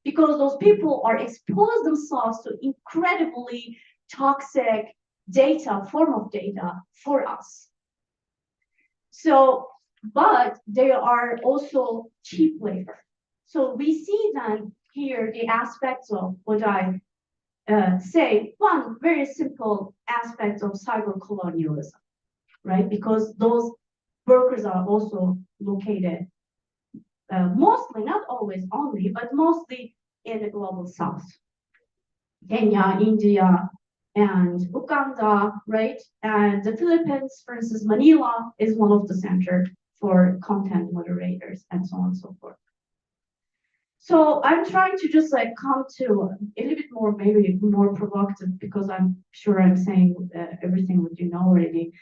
Because those people are exposed themselves to incredibly toxic form of data for us. So, but they are also cheap labor. So we see then here the aspects of what I say, one very simple aspect of cyber colonialism, right? Because those workers are also located mostly, not always only, but mostly in the global south. Kenya, India, and Uganda, right? And the Philippines, for instance, Manila is one of the centers for content moderators and so on and so forth. So I'm trying to just like come to a little bit more, maybe more provocative, because I'm sure I'm saying everything what you know already.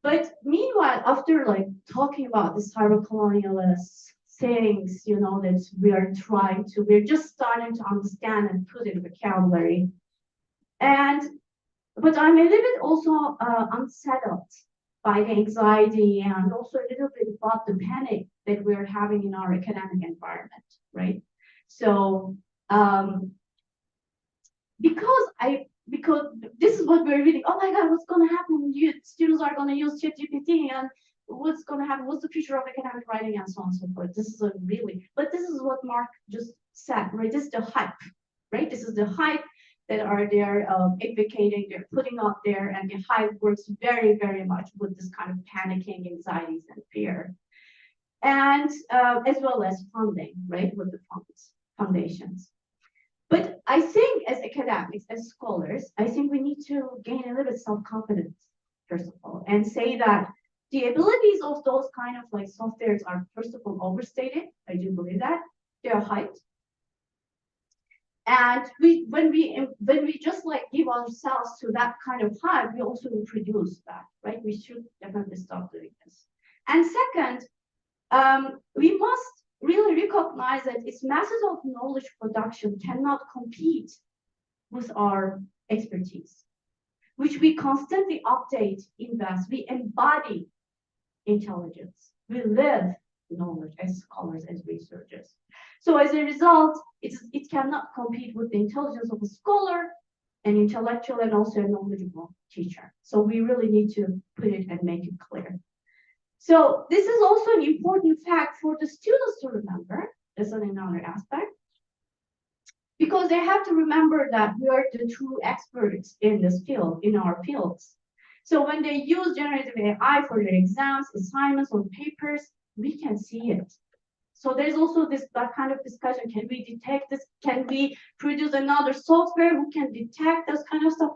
But meanwhile, after like talking about the cyber colonialist things, you know, that we're just starting to understand and put in vocabulary. But I'm a little bit also unsettled by the anxiety and also a little bit about the panic that we're having in our academic environment, right? So, because this is what we're reading. Oh my God, what's going to happen? Students are going to use ChatGPT, and what's going to happen? What's the future of academic writing, and so on and so forth. This is but this is what Mark just said, right? This is the hype, right? This is the hype that they're advocating, they're putting out there, and the hype works very, very much with this kind of panicking, anxieties, and fear. And as well as funding, right, with the foundations. But I think as academics, as scholars, I think we need to gain a little bit self-confidence, first of all, and say that the abilities of those kind of like softwares are, first of all, overstated. I do believe that. They are hyped. And when we just like give ourselves to that kind of hype, we also produce that, right? We should definitely stop doing this. And second, we must really recognize that its methods of knowledge production cannot compete with our expertise, which we constantly update, invest, we embody intelligence, we live knowledge as scholars, as researchers. So as a result, it cannot compete with the intelligence of a scholar, an intellectual, and also a knowledgeable teacher. So we really need to put it and make it clear. So this is also an important fact for the students to remember. This is another aspect. Because they have to remember that we are the true experts in this field, in our fields. So when they use generative AI for their exams, assignments, or papers, we can see it. So there's also that kind of discussion. Can we detect this? Can we produce another software who can detect this kind of stuff?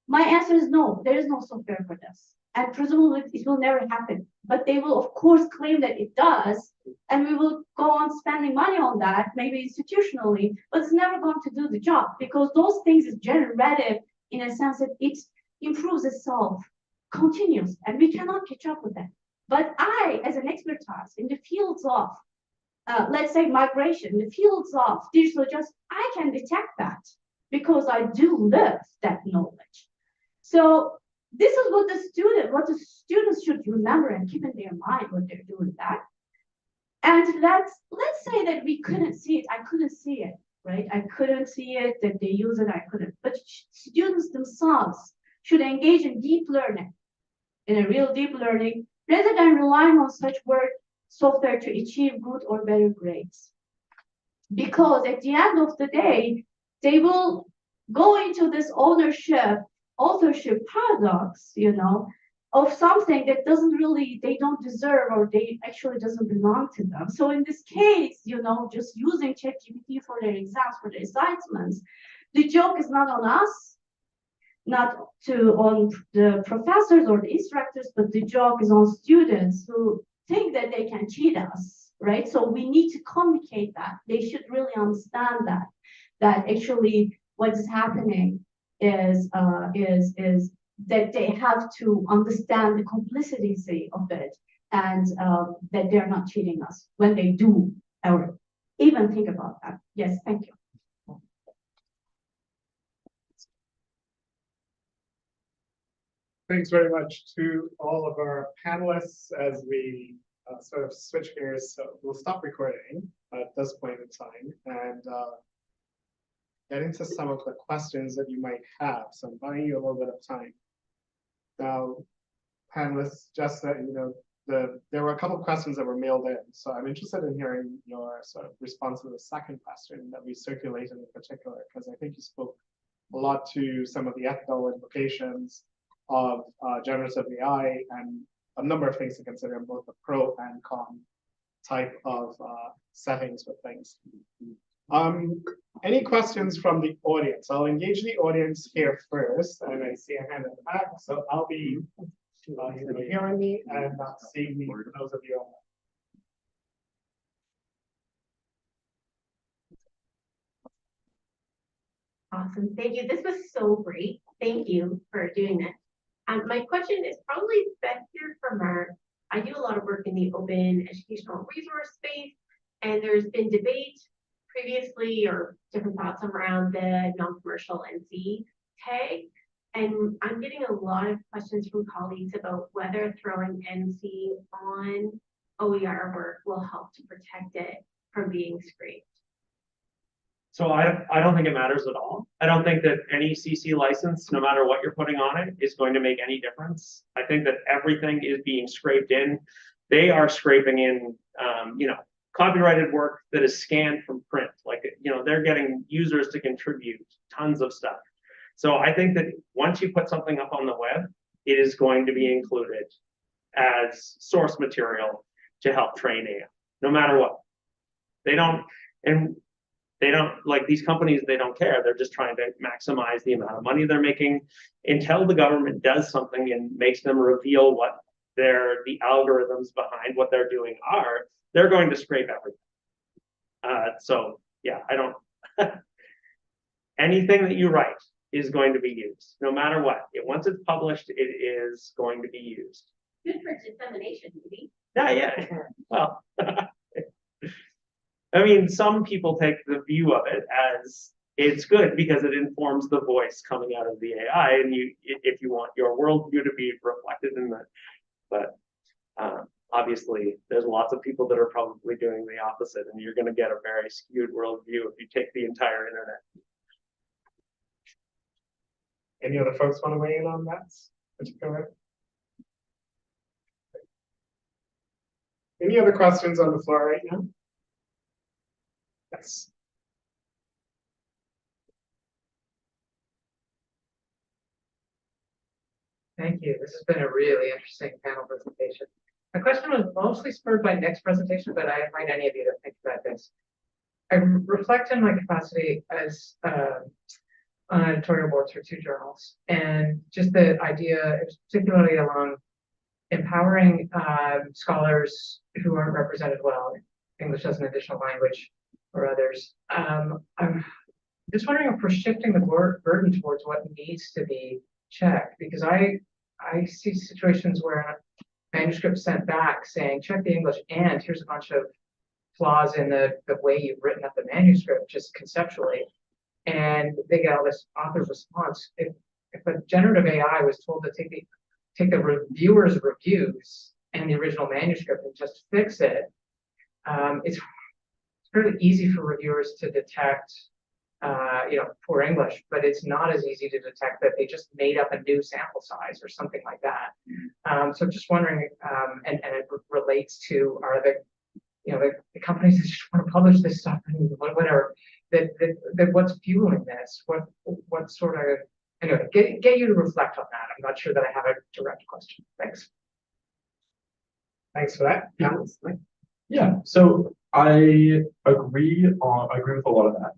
My answer is no, there is no software for this. And presumably it will never happen. But they will, of course, claim that it does. And we will go on spending money on that, maybe institutionally, but it's never going to do the job, because those things is generative in a sense that it improves itself, continuous, and we cannot catch up with that. But I, as an expertise in the fields of let's say migration, the fields of digital justice, I can detect that because I do live that knowledge. So this is what the students should remember and keep in their mind when they're doing that. And let's say that we couldn't see it. I couldn't see it, right? I couldn't see it, that they use it, I couldn't. But students themselves should engage in deep learning, in a real deep learning, rather than relying on such software to achieve good or better grades. Because at the end of the day, they will go into this authorship paradox, you know, of something that they don't deserve, or they actually doesn't belong to them. So in this case, you know, just using ChatGPT for their exams, for their assignments, the joke is not on us, not on the professors or the instructors, but the joke is on students who think that they can cheat us, right? So we need to communicate that. They should really understand that that actually what's happening is that they have to understand the complicity of it, and that they're not cheating us when they do or even think about that. Yes, thank you. Thanks very much to all of our panelists as we sort of switch gears. So we'll stop recording at this point in time and get into some of the questions that you might have. So I'm buying you a little bit of time. Now, panelists, just that, there were a couple of questions that were mailed in. So I'm interested in hearing your sort of response to the second question that we circulated in particular, because I think you spoke a lot to some of the ethical implications of generative AI and a number of things to consider in both the pro and con type of settings with things. Any questions from the audience? I'll engage the audience here first, and I see a hand in the back, so I'll be hearing me and not seeing me for those of you online. Awesome, thank you. This was so great. Thank you for doing this. My question is probably best here for Mark. I do a lot of work in the open educational resource space, and there's been debate previously or different thoughts around the non-commercial NC tag. And I'm getting a lot of questions from colleagues about whether throwing NC on OER work will help to protect it from being scraped. So I don't think it matters at all. I don't think that any CC license, no matter what you're putting on it, is going to make any difference. I think that everything is being scraped in. They are scraping in, copyrighted work that is scanned from print. Like, they're getting users to contribute tons of stuff. So I think that once you put something up on the web, it is going to be included as source material to help train AI, no matter what. They don't like these companies, they don't care. They're just trying to maximize the amount of money they're making until the government does something and makes them reveal what the algorithms behind what they're doing are. They're going to scrape everything. So yeah, I don't, anything that you write is going to be used, no matter what. Once it's published, it is going to be used. Good for dissemination, maybe. Yeah. Well, I mean, some people take the view of it as it's good because it informs the voice coming out of the AI, and if you want your worldview to be reflected in that. But obviously, there's lots of people that are probably doing the opposite, and you're going to get a very skewed worldview if you take the entire internet. Any other folks want to weigh in on that particular? Any other questions on the floor right now? Yes. Thank you. This has been a really interesting panel presentation. My question was mostly spurred by Nick's presentation, but I invite any of you to think about this. I reflect in my capacity as on editorial boards for 2 journals, and just the idea, particularly along empowering scholars who aren't represented well, English as an additional language, or others. I'm just wondering if we're shifting the burden towards what needs to be checked, because I see situations where a manuscript sent back saying, check the English, and here's a bunch of flaws in the way you've written up the manuscript, just conceptually. And they get all this author response. If a generative AI was told to take the reviewer's reviews and the original manuscript and just fix it, it's fairly easy for reviewers to detect, poor English, but it's not as easy to detect that they just made up a new sample size or something like that. So just wondering, and it relates to the companies that just want to publish this stuff and whatever, that what's fueling this, what sort of, anyway, get you to reflect on that. I'm not sure that I have a direct question. Thanks. Thanks for that. Yeah, so I agree with a lot of that.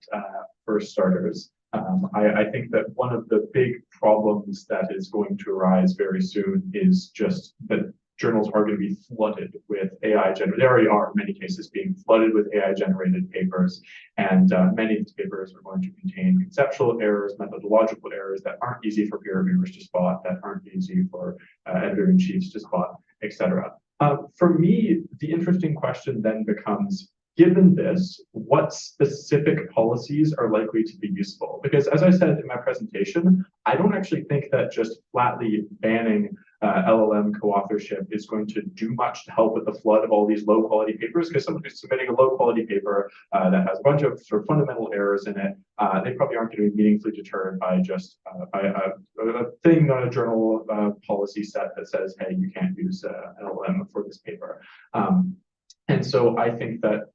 For starters, I think that one of the big problems that is going to arise very soon is just that journals are going to be flooded with AI generated. They already are in many cases being flooded with AI generated papers, and many of these papers are going to contain conceptual errors, methodological errors that aren't easy for peer reviewers to spot, that aren't easy for editor-in-chiefs to spot, etc. For me, the interesting question then becomes, given this, what specific policies are likely to be useful? Because as I said in my presentation, I don't actually think that just flatly banning LLM co-authorship is going to do much to help with the flood of all these low quality papers, because someone who's submitting a low quality paper that has a bunch of sort of fundamental errors in it, they probably aren't going to be meaningfully deterred by just by a thing on a journal policy set that says, hey, you can't use LLM for this paper. And so I think that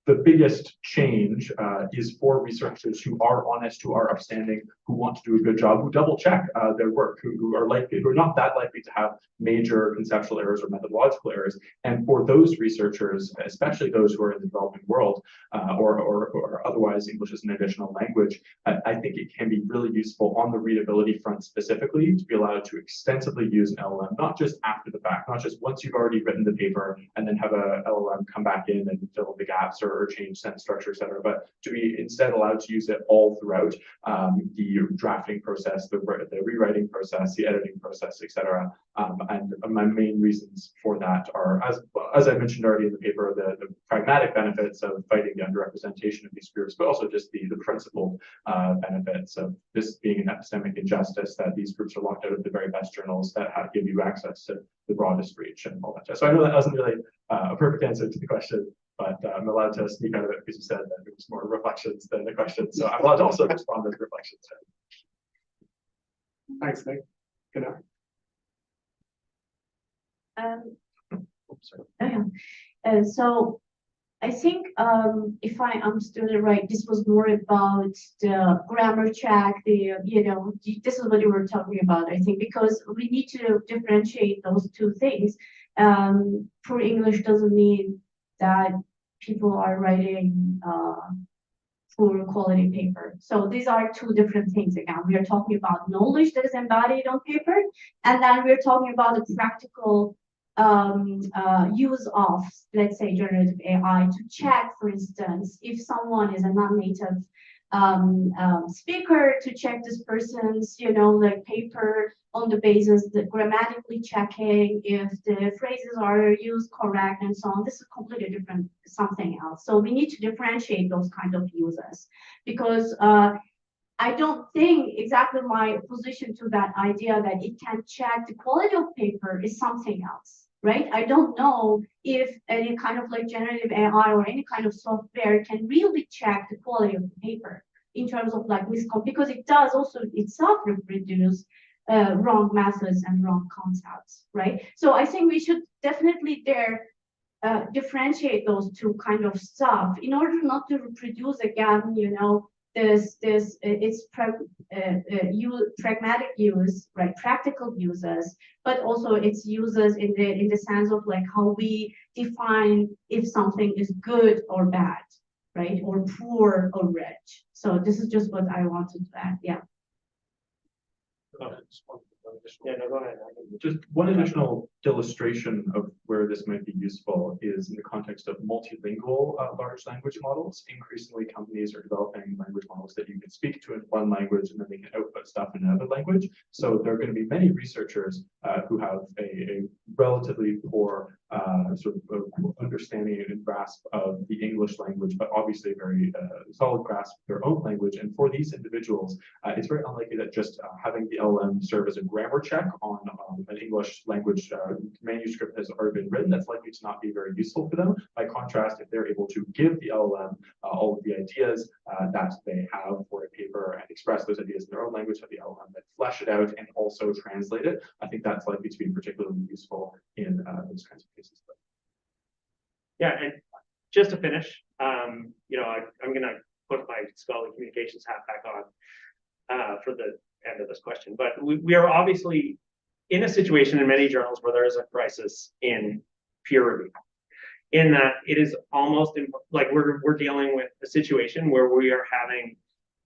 the biggest change is for researchers who are honest, who are upstanding, who want to do a good job, who double check their work, who are not that likely to have major conceptual errors or methodological errors. And for those researchers, especially those who are in the developing world or otherwise English as an additional language, I think it can be really useful on the readability front specifically to be allowed to extensively use an LLM, not just after the fact, not just once you've already written the paper and then have a LLM come back in and fill in the gaps or change sentence structure, et cetera, but to be instead allowed to use it all throughout the drafting process, the rewriting process, the editing process, et cetera. And my main reasons for that are, as I mentioned already in the paper, the pragmatic benefits of fighting the underrepresentation of these groups, but also just the principled benefits of this being an epistemic injustice, that these groups are locked out of the very best journals that give you access to the broadest reach and all that. So I know that wasn't really a perfect answer to the question, but I'm allowed to sneak out of it because you said that it was more reflections than the question. So I'm allowed to also respond to reflections. Thanks, Nick. Good night. So I think if I understood it right, this was more about the grammar check, this is what you were talking about, I think, because we need to differentiate those two things. Poor English doesn't mean that people are writing poor quality paper. So these are two different things. Again, we are talking about knowledge that is embodied on paper, and then we're talking about the practical use of, let's say, generative AI to check, for instance, if someone is a non-native speaker, to check this person's, paper on the basis that grammatically checking if the phrases are used correct and so on. This is completely different, something else. So we need to differentiate those kind of users, because I don't think exactly my position to that idea that it can check the quality of paper is something else, right? I don't know if any kind of like generative AI or any kind of software can really check the quality of the paper in terms of like because it does also itself reproduce wrong methods and wrong concepts, right? So I think we should definitely differentiate those two kind of stuff in order not to reproduce again, it's pragmatic use, right? Practical uses, but also its uses in the sense of like how we define if something is good or bad, right? Or poor or rich. So this is just what I wanted to add. Yeah. Yeah, no, go ahead. Just one additional illustration of where this might be useful is in the context of multilingual large language models. Increasingly, companies are developing language models that you can speak to in one language and then they can output stuff in another language. So there are going to be many researchers who have a relatively poor sort of understanding and grasp of the English language, but obviously a very solid grasp of their own language. And for these individuals, it's very unlikely that just having the LLM serve as a grammar check on an English language manuscript has already been written, that's likely to not be very useful for them. By contrast, if they're able to give the LLM all of the ideas that they have for a paper and express those ideas in their own language, have the LLM then flesh it out and also translate it, I think that's likely to be particularly useful in those kinds of cases. Yeah, and just to finish, I'm going to put my scholarly communications hat back on for the end of this question. But we are obviously in a situation in many journals where there is a crisis in peer review, in that it is almost like we're dealing with a situation where we are having,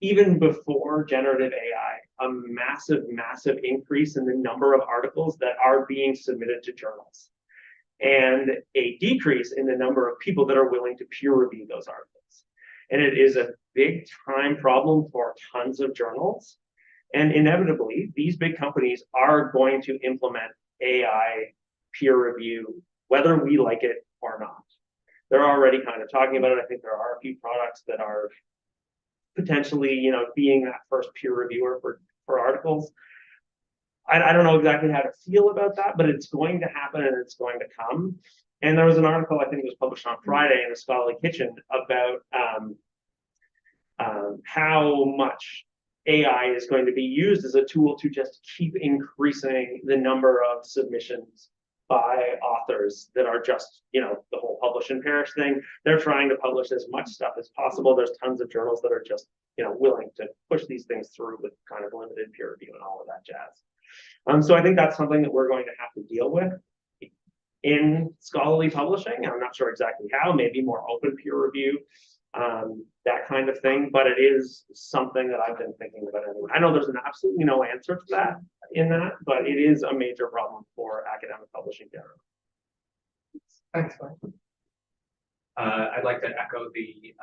even before generative AI, a massive increase in the number of articles that are being submitted to journals. and a decrease in the number of people that are willing to peer review those articles. And it is a big time problem for tons of journals. And inevitably, these big companies are going to implement AI peer review, whether we like it or not. They're already kind of talking about it. I think there are a few products that are potentially, being that first peer reviewer for articles. I don't know exactly how to feel about that, but it's going to happen and it's going to come. And there was an article, I think it was published on Friday in the Scholarly Kitchen about how much AI is going to be used as a tool to just keep increasing the number of submissions by authors that are just, the whole publish and perish thing. They're trying to publish as much stuff as possible. There's tons of journals that are just, willing to push these things through with kind of limited peer review and all of that jazz. So I think that's something that we're going to have to deal with in scholarly publishing. I'm not sure exactly how, maybe more open peer review, that kind of thing, but it is something that I've been thinking about anyway. I know there's absolutely no answer to that in that, but it is a major problem for academic publishing generally. Excellent. I'd like to echo the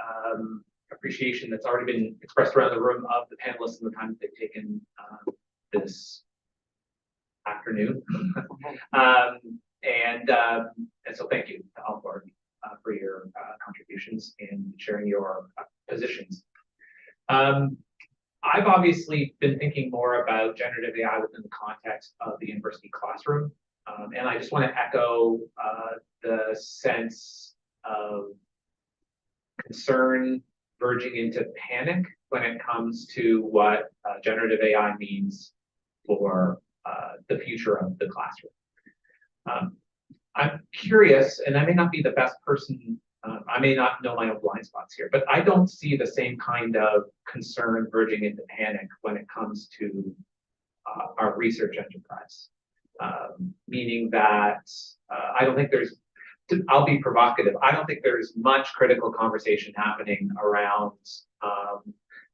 appreciation that's already been expressed around the room of the panelists and the time that they've taken this afternoon. And so thank you to all for your contributions and sharing your positions. I've obviously been thinking more about generative AI within the context of the university classroom. And I just want to echo the sense of concern verging into panic when it comes to what generative AI means for the future of the classroom. I'm curious, and I may not be the best person, I may not know my own blind spots here, but I don't see the same kind of concern verging into panic when it comes to our research enterprise. Meaning that I don't think there's, I'll be provocative, I don't think there's much critical conversation happening around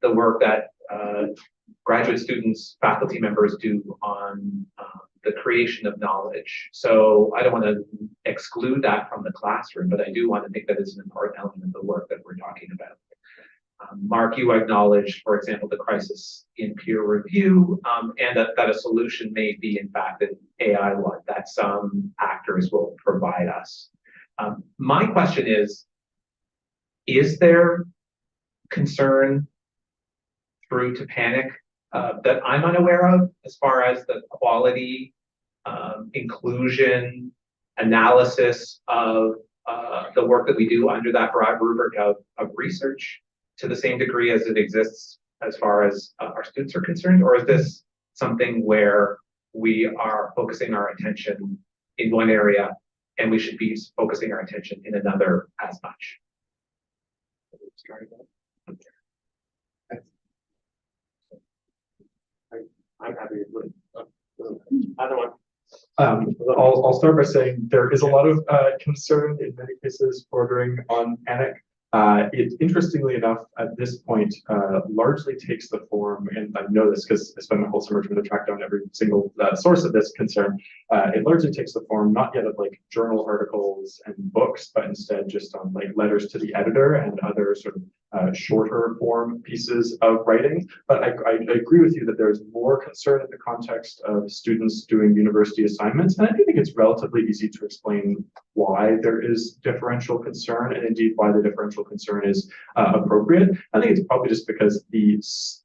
the work that graduate students, faculty members do on the creation of knowledge. So I don't want to exclude that from the classroom, but I do want to think that it's an important element of the work that we're talking about. Mark, you acknowledged, for example, the crisis in peer review, and that a solution may be, in fact, an AI one that some actors will provide us. My question is there concern through to panic that I'm unaware of as far as the quality, inclusion, analysis of the work that we do under that broad rubric of research to the same degree as it exists as far as our students are concerned? Or is this something where we are focusing our attention in one area and we should be focusing our attention in another as much? I'm happy with either one. I'll start by saying there is a lot of concern, in many cases bordering on panic. It, interestingly enough, at this point, largely takes the form, and I know this because I spent my whole summer trying to track down every single source of this concern. It largely takes the form not yet of like journal articles and books, but instead just on like letters to the editor and other sort of shorter form pieces of writing. But I agree with you that there's more concern in the context of students doing university assignments, and I do think it's relatively easy to explain why there is differential concern, and indeed why the differential concern is appropriate. I think it's probably just because the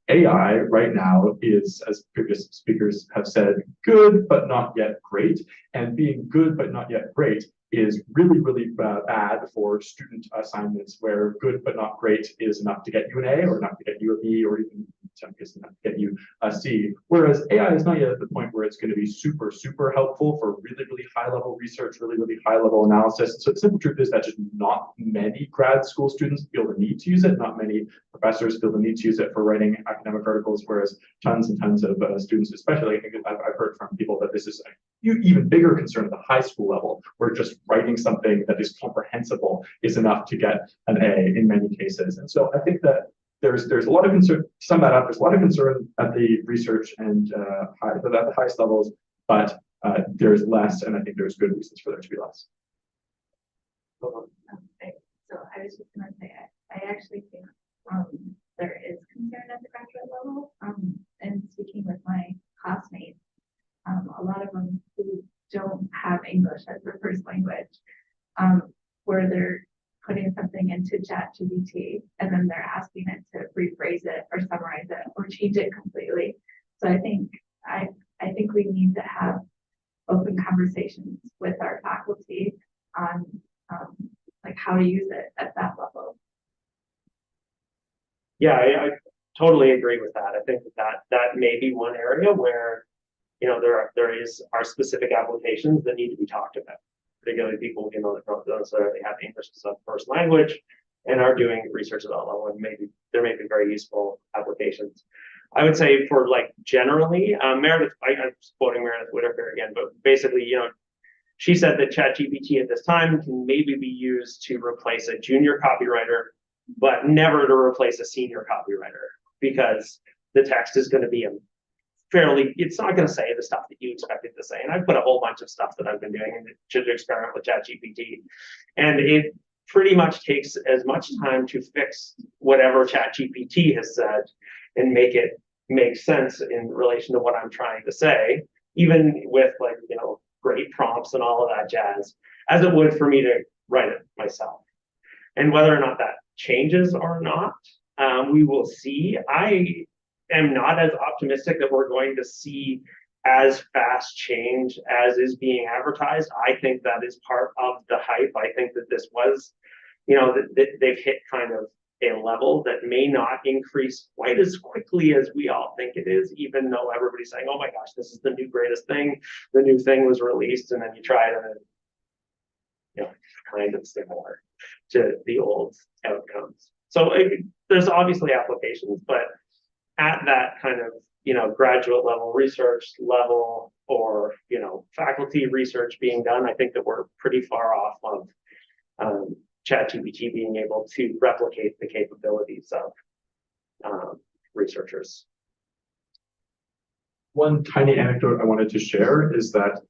AI right now is, as previous speakers have said, good but not yet great, and being good but not yet great is really, really bad for student assignments where good but not great is enough to get you an A or enough to get you a B or even in some cases enough to get you a C. Whereas AI is not yet at the point where it's going to be super, super helpful for really, really high level research, really, really high level analysis. So the simple truth is that just not many grad school students feel the need to use it. Not many professors feel the need to use it for writing academic articles, whereas tons and tons of students, especially, I think I've heard from people that this is an even bigger concern at the high school level, where just writing something that is comprehensible is enough to get an A in many cases. And so I think that there's a lot of concern, to sum that up, there's a lot of concern at the research and at the highest levels, but there's less, and I think there's good reasons for there to be less. Okay, so I was just gonna say, I actually think, there is concern at the graduate level, and speaking with my classmates, a lot of them who don't have English as their first language, where they're putting something into ChatGPT and then they're asking it to rephrase it or summarize it or change it completely. So I think we need to have open conversations with our faculty on like how to use it at that level. Yeah, I totally agree with that. I think that may be one area where, you know, there are specific applications that need to be talked about, particularly people, you know, that don't necessarily have English as a first language and are doing research at that level, and maybe there may be very useful applications. I would say for like generally, Meredith, I'm quoting Meredith Whitaker again, but basically, you know, she said that ChatGPT at this time can maybe be used to replace a junior copywriter, but never to replace a senior copywriter, because the text is going to be it's not going to say the stuff that you expect it to say. And I've put a whole bunch of stuff that I've been doing to experiment with ChatGPT, and it pretty much takes as much time to fix whatever ChatGPT has said and make it make sense in relation to what I'm trying to say, even with, like, you know, great prompts and all of that jazz, as it would for me to write it myself. And whether or not that changes or not, we will see. I am not as optimistic that we're going to see as fast change as is being advertised. I think that is part of the hype. I think that this was, you know, that they've hit kind of a level that may not increase quite as quickly as we all think it is, even though everybody's saying, oh my gosh, this is the new greatest thing. The new thing was released, and then you try it and it, you know, kind of similar to the old outcomes. So there's obviously applications, but at that kind of, you know, graduate level research level, or, you know, faculty research being done, I think that we're pretty far off of ChatGPT being able to replicate the capabilities of researchers. One tiny anecdote I wanted to share is that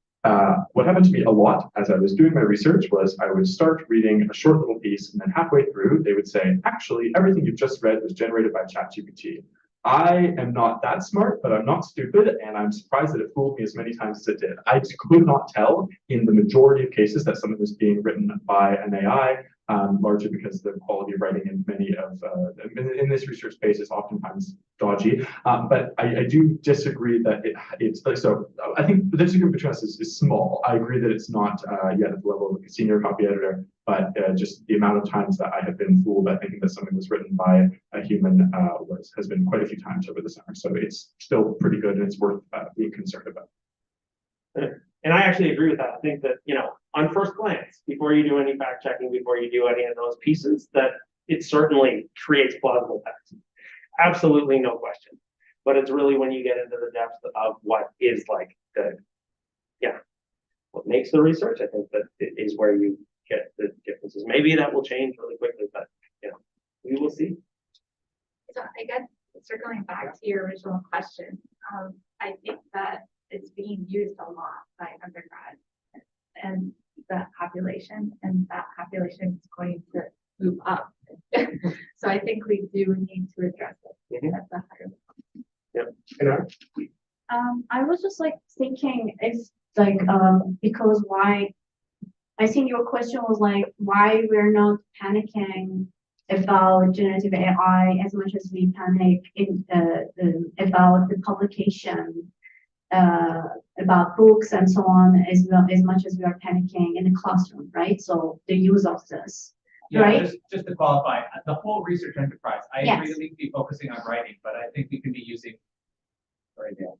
what happened to me a lot as I was doing my research was I would start reading a short little piece, and then halfway through they would say, actually, everything you've just read was generated by ChatGPT. I am not that smart, but I'm not stupid, and I'm surprised that it fooled me as many times as it did. I could not tell in the majority of cases that something was being written by an AI, largely because the quality of writing in many of in this research space is oftentimes dodgy. But I do disagree that it's like, so I think the disagreement between us is small. I agree that it's not yet at the level of a senior copy editor, but just the amount of times that I have been fooled by thinking that something was written by a human has been quite a few times over the summer. So it's still pretty good, and it's worth being concerned about. And I actually agree with that. I think that, you know, on first glance, before you do any fact checking, before you do any of those pieces, that it certainly creates plausible text. Absolutely no question. But it's really when you get into the depth of what is like what makes the research, I think that it is where you get the differences. Maybe that will change really quickly, but, you know, we will see. So I guess circling back to your original question, I think that it's being used a lot by undergrad and that population is going to move up. So I think we do need to address it at the higher level. Yep. I was just like thinking, it's like because why I think your question was like why we're not panicking about generative AI as much as we panic about the publication, about books and so on, as much as we are panicking in the classroom, right? So the use of this, Yeah, right? just to qualify, the whole research enterprise, I Yes. agree that we can be focusing on writing, but I think we can be using. Sorry, Dale.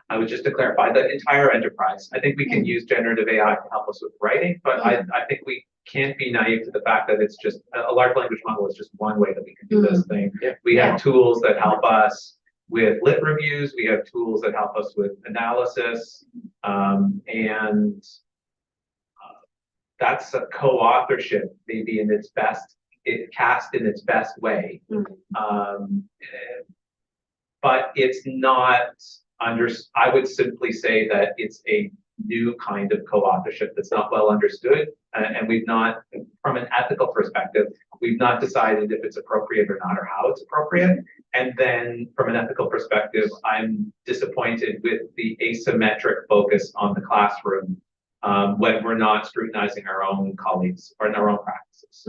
I would just to clarify the entire enterprise. I think we can use generative AI to help us with writing, but I think we can't be naive to the fact that it's just a large language model is just one way that we can do this thing. We have tools that help us with lit reviews. We have tools that help us with analysis, and that's a co-authorship, maybe in its best, cast in its best way. But it's not I would simply say that it's a new kind of co-authorship that's not well understood. And we've not, from an ethical perspective, we've not decided if it's appropriate or not, or how it's appropriate. And then from an ethical perspective, I'm disappointed with the asymmetric focus on the classroom when we're not scrutinizing our own colleagues or in our own practices.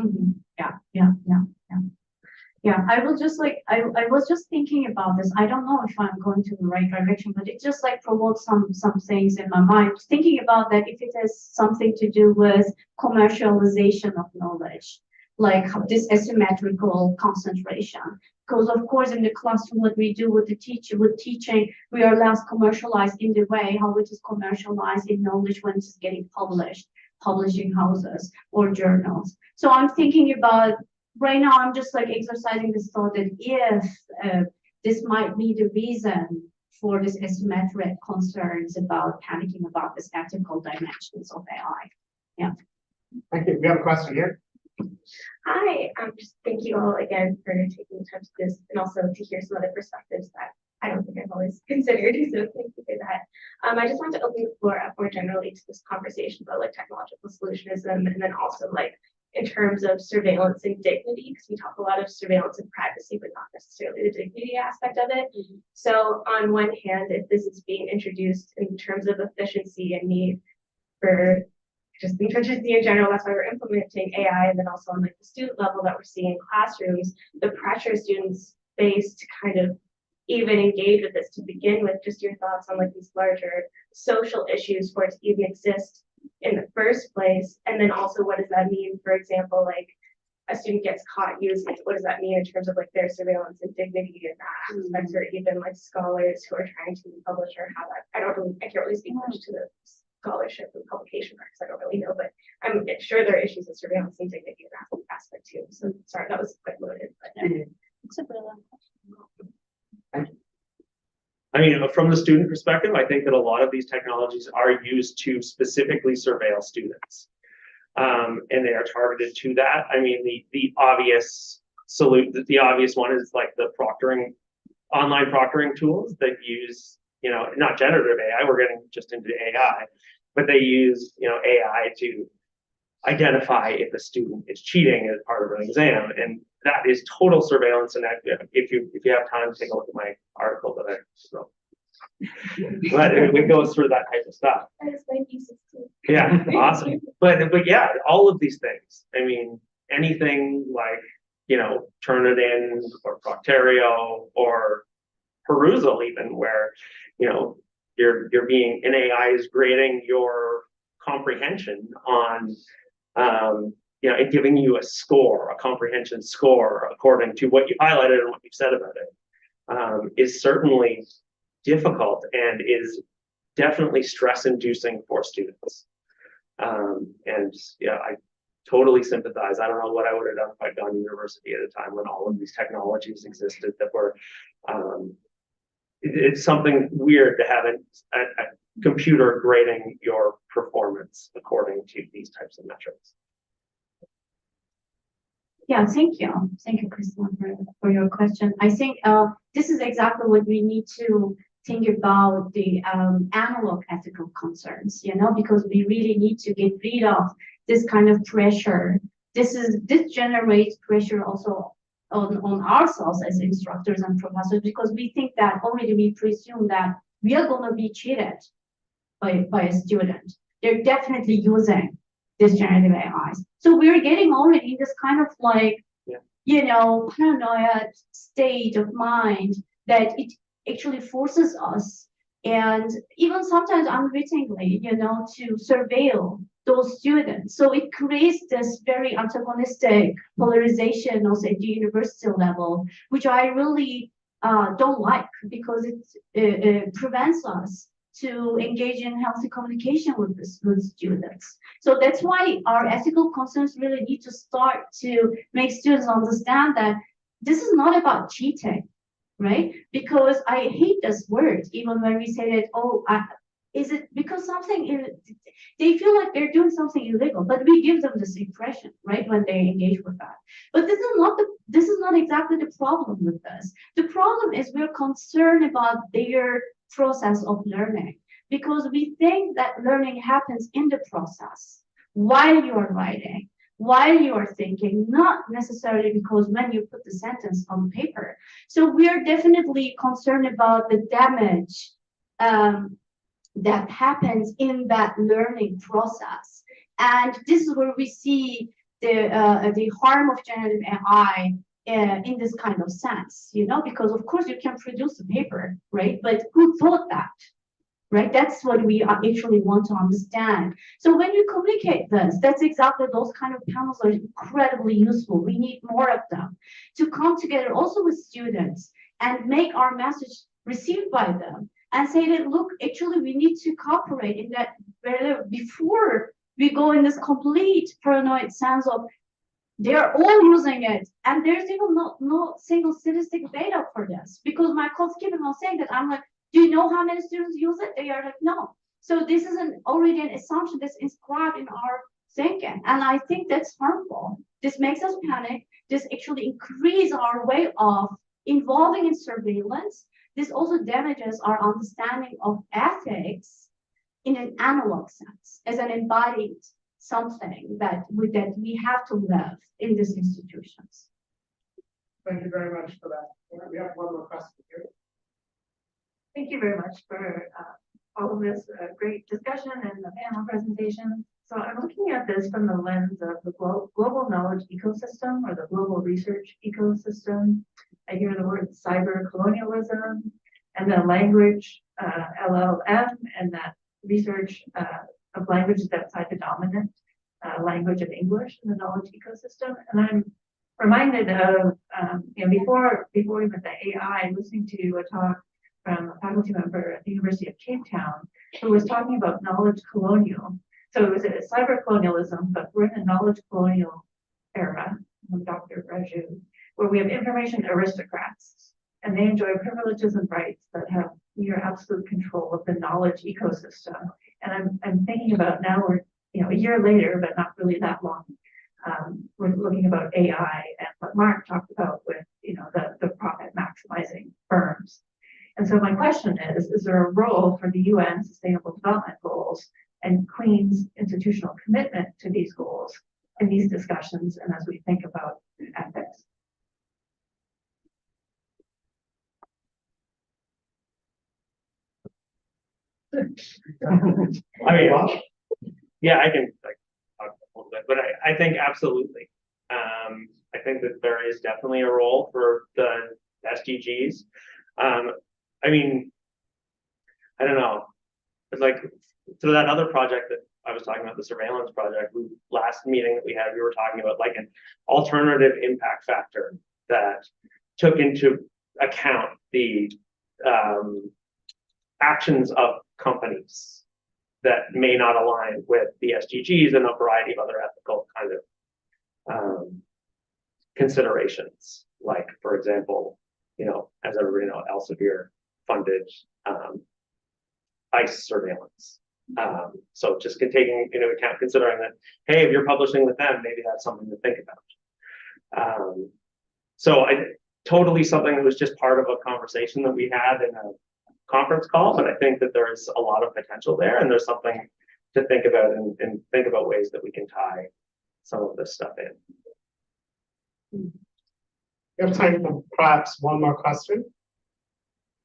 Yeah, I will just like, I was just thinking about this. I don't know if I'm going to the right direction, but it just like provoked some things in my mind. Thinking about that if it has something to do with commercialization of knowledge, like this asymmetrical concentration. Because of course in the classroom, what we do with the teacher, with teaching, we are less commercialized in the way how it is commercialized in knowledge when it's getting published, publishing houses or journals. So I'm thinking about right now, I'm just like exercising this thought that if this might be the reason for this asymmetric concerns about panicking about this ethical dimensions of AI. Yeah. Thank you. We have a question here. Hi, just thank you all again for taking the time to this and also to hear some other perspectives that I don't think I've always considered. So thank you for that. I just want to open the floor up more generally to this conversation about like technological solutionism and then also like in terms of surveillance and dignity, because we talk a lot of surveillance and privacy, but not necessarily the dignity aspect of it. So on one hand, if this is being introduced in terms of efficiency and need for just efficiency in general, that's why we're implementing AI, and then also on like the student level that we're seeing in classrooms, the pressure students face to kind of even engage with this to begin with, just your thoughts on like these larger social issues for it to even exist in the first place, and then also what does that mean, for example, like a student gets caught using it, what does that mean in terms of like their surveillance and dignity in that aspect, or even like scholars who are trying to publish or how that, I can't really speak much to the scholarship and publication part because I don't really know, but I'm sure there are issues with surveillance and dignity in that aspect too. So sorry, that was quite loaded, but It's a brilliant question. I mean, from the student perspective, I think that a lot of these technologies are used to specifically surveil students. And they are targeted to that. I mean, the obvious one is like the online proctoring tools that use, not generative AI, we're getting just into AI, but they use, AI to identify if a student is cheating as part of an exam. And that is total surveillance. And if you have time, take a look at my article that I wrote. But it goes through that type of stuff. that is my thesis too. Yeah, awesome. But yeah, all of these things. I mean, anything like, Turnitin or Procterio or Perusal even, where, you're being, an AI is grading your comprehension on, and giving you a score, a comprehension score according to what you highlighted and what you've said about it, is certainly difficult and is definitely stress-inducing for students. And yeah, I totally sympathize. I don't know what I would have done if I'd gone to university at a time when all of these technologies existed that were, it's something weird to have a computer grading your performance according to these types of metrics. Yeah, thank you. Thank you, Christina, for your question. I think this is exactly what we need to think about the analog ethical concerns, because we really need to get rid of this kind of pressure. This generates pressure also on ourselves as instructors and professors, because we think that already we presume that we are going to be cheated by a student. They're definitely using this generative AIs. So we're getting already this kind of like, paranoid state of mind that it actually forces us, and even sometimes unwittingly, to surveil those students. So it creates this very antagonistic polarization also at the university level, which I really don't like, because it prevents us to engage in healthy communication with students. So that's why our ethical concerns really need to start to make students understand that this is not about cheating, right? Because I hate this word, even when we say that, is it because they feel like they're doing something illegal, but we give them this impression, right, when they engage with that. But this is not exactly the problem with this. The problem is we're concerned about their process of learning. because we think that learning happens in the process while you are writing, while you are thinking, not necessarily because when you put the sentence on paper. So we are definitely concerned about the damage that happens in that learning process. And this is where we see the harm of generative AI in this kind of sense, because of course you can produce a paper, right? But who thought that, right? That's what we actually want to understand. So when you communicate this, that's exactly those kind of panels are incredibly useful. We need more of them to come together also with students and make our message received by them and say that, look, actually we need to cooperate in that before we go in this complete paranoid sense of they're all using it, and there's even no single statistic data for this. Because my colleagues keep on saying that, I'm like, do you know how many students use it? They are like, no. So this is already an assumption that's inscribed in our thinking, and I think that's harmful. This makes us panic. This actually increases our way of involving in surveillance. This also damages our understanding of ethics in an analog sense, as an embodied something that we have to live in these institutions. Thank you very much for that. We have one more question here. Thank you very much for all of this great discussion and the panel presentation. So I'm looking at this from the lens of the global knowledge ecosystem or the global research ecosystem. I hear the word cyber colonialism and the language LLM and that research of languages outside the dominant language of English in the knowledge ecosystem. And I'm reminded of, before even the AI, listening to a talk from a faculty member at the University of Cape Town who was talking about knowledge colonial. So it was a cyber colonialism, but we're in a knowledge colonial era, Dr. Raju, where we have information aristocrats, and they enjoy privileges and rights that have near absolute control of the knowledge ecosystem. And I'm thinking about now we're a year later, but not really that long. We're looking about AI and what Mark talked about with the profit maximizing firms. And so my question is there a role for the UN Sustainable Development Goals and Queen's institutional commitment to these goals in these discussions and as we think about ethics? I mean, yeah, I can talk a little bit, but I think absolutely. I think that there is definitely a role for the SDGs. I mean, I don't know. It's like, so that other project that I was talking about, the surveillance project, last meeting that we had, we were talking about like an alternative impact factor that took into account the actions of companies that may not align with the SDGs and a variety of other ethical kind of considerations. Like, for example, as everybody knows, Elsevier funded ICE surveillance. So just taking into account, considering that, hey, if you're publishing with them, maybe that's something to think about. So totally something that was just part of a conversation that we had in a conference call, but I think that there is a lot of potential there, and there's something to think about and think about ways that we can tie some of this stuff in. We have time for perhaps one more question.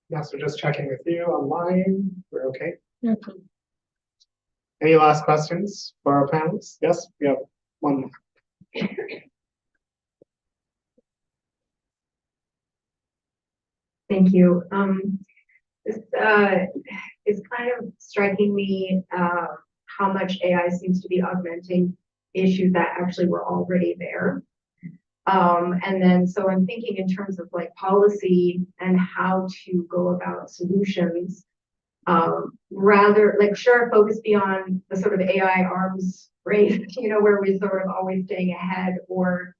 Yes, we're just checking with you online. We're okay. Okay. Any last questions for our panelists? Yes, we have one more. Thank you. This is kind of striking me how much AI seems to be augmenting issues that actually were already there. And then so I'm thinking in terms of like policy and how to go about solutions, rather like sure focus beyond the sort of AI arms race, where we're sort of always staying ahead, or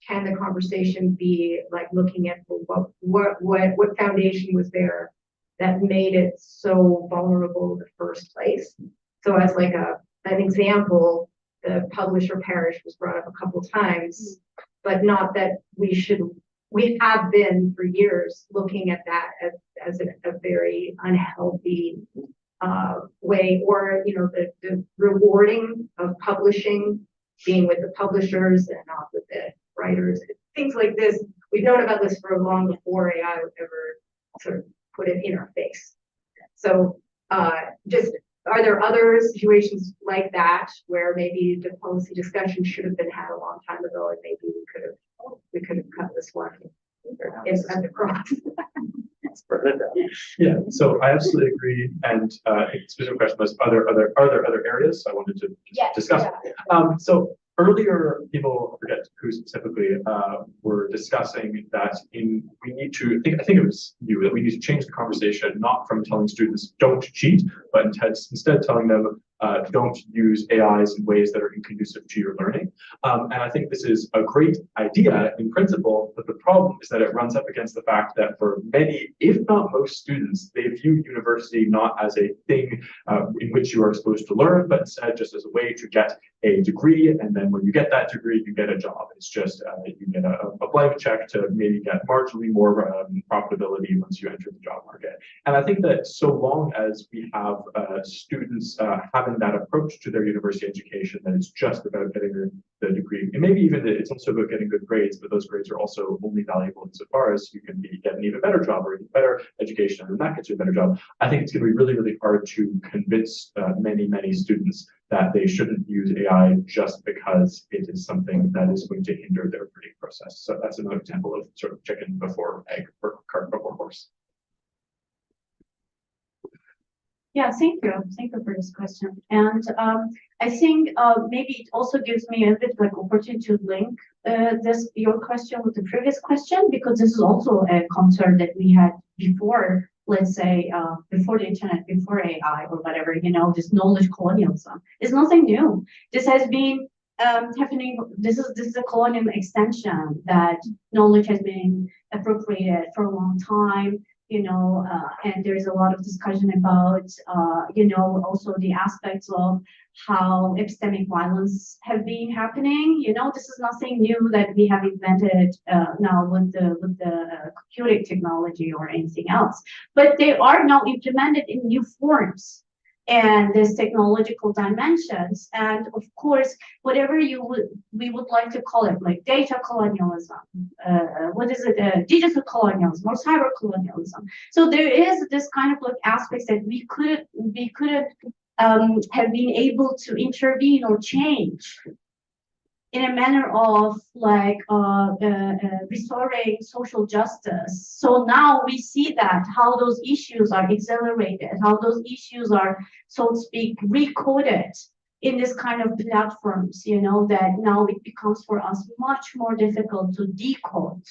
can the conversation be like looking at what foundation was there that made it so vulnerable in the first place? So as like an example, the publisher parish was brought up a couple times, but not that we have been for years looking at that as a very unhealthy way, or, you know, the rewarding of publishing, being with the publishers and not with the writers, things like this. We've known about this for long before AI would ever sort of put it in our face. So just, are there other situations like that where maybe the policy discussion should have been had a long time ago, and maybe we could have cut this one at the cross? Yeah, so I absolutely agree. And specific question was, are there other areas? So I wanted to discuss. So earlier, people, I forget who specifically, were discussing that we need to, I think it was you, that we need to change the conversation, not from telling students don't cheat, but instead telling them don't use AIs in ways that are inconducive to your learning. And I think this is a great idea in principle, but the problem is that it runs up against the fact that for many, if not most students, they view university not as a thing in which you are supposed to learn, but instead just as a way to get a degree. And then when you get that degree, you get a job. It's just you get a blank check to maybe get marginally more profitability once you enter the job market. And I think that so long as we have students having that approach to their university education, that it's just about getting the degree, and maybe even it's also about getting good grades, but those grades are also only valuable insofar as you can get an even better job or even better education, and that gets you a better job. I think it's going to be really, really hard to convince many students that they shouldn't use AI just because it is something that is going to hinder their learning process. So that's another example of sort of chicken before egg, or cart before horse. Yeah, thank you. Thank you for this question. And I think maybe it also gives me a bit like opportunity to link your question with the previous question, because this is also a concern that we had before, let's say, before the internet, before AI or whatever, you know, this knowledge colonialism is nothing new. This has been happening. This is a colonial extension, that knowledge has been appropriated for a long time. You know, and there's a lot of discussion about, you know, also the aspects of how epistemic violence have been happening. You know, this is nothing new that we have invented now with the computing technology or anything else, but they are now implemented in new forms and there's technological dimensions. And of course, whatever we would like to call it, like data colonialism, what is it, digital colonialism or cyber colonialism. So there is this kind of like aspects that we couldn't have been able to intervene or change in a manner of like restoring social justice. So now we see that how those issues are accelerated, how those issues are, so to speak, recoded in this kind of platforms, you know, that now it becomes for us much more difficult to decode,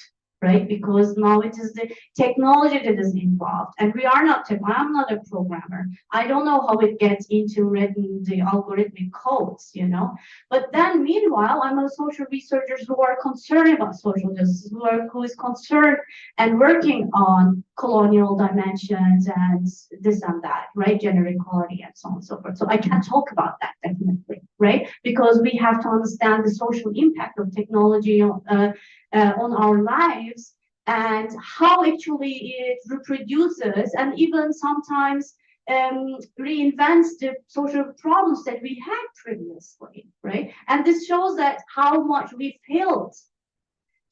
right? Because now it is the technology that is involved, and we are not, I'm not a programmer. I don't know how it gets into written the algorithmic codes, you know. But then meanwhile, I'm a social researcher who are concerned about social justice, who is concerned and working on colonial dimensions and this and that, right? Gender equality and so on and so forth. So I can talk about that definitely, right? Because we have to understand the social impact of technology on our lives, and how actually it reproduces and even sometimes reinvents the social problems that we had previously, right? And this shows that how much we failed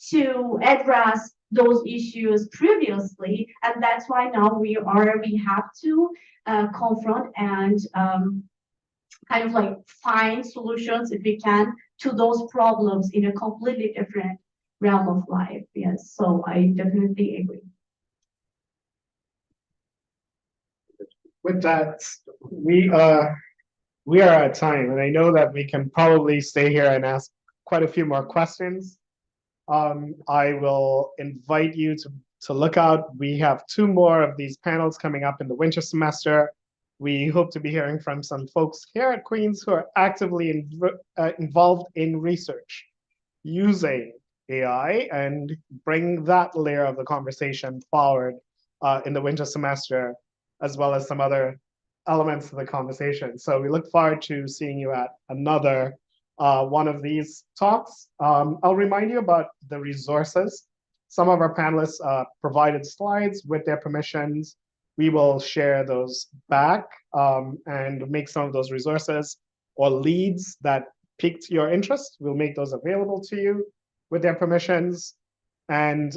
to address those issues previously, and that's why now we have to confront and kind of like find solutions, if we can, to those problems in a completely different realm of life. Yes, so I definitely agree. With that, we are at time, and I know that we can probably stay here and ask quite a few more questions. I will invite you to look out. We have 2 more of these panels coming up in the winter semester. We hope to be hearing from some folks here at Queen's who are actively involved in research using AI, and bring that layer of the conversation forward in the winter semester, as well as some other elements of the conversation. So we look forward to seeing you at another one of these talks. I'll remind you about the resources. Some of our panelists provided slides with their permissions. we will share those back and make some of those resources or leads that piqued your interest. We'll make those available to you with their permissions. And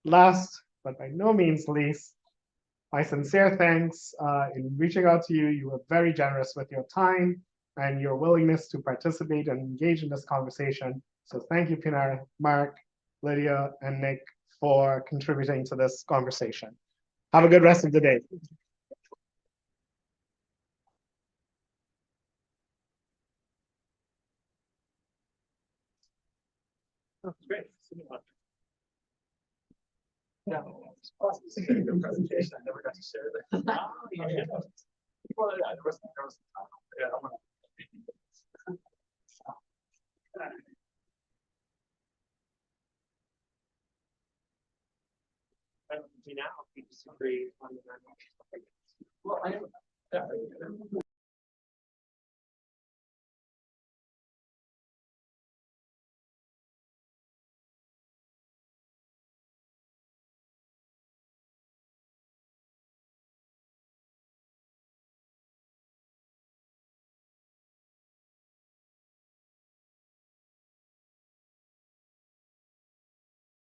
last, but by no means least, my sincere thanks in reaching out to you. You were very generous with your time and your willingness to participate and engage in this conversation. So thank you, Pinar, Mark, Lydia, and Nick for contributing to this conversation. Have a good rest of the day. That's great. Yeah. Good presentation. I never got to share that. Well, yeah, there was, yeah, I'm gonna- Now, we disagree on the. Well, I, yeah.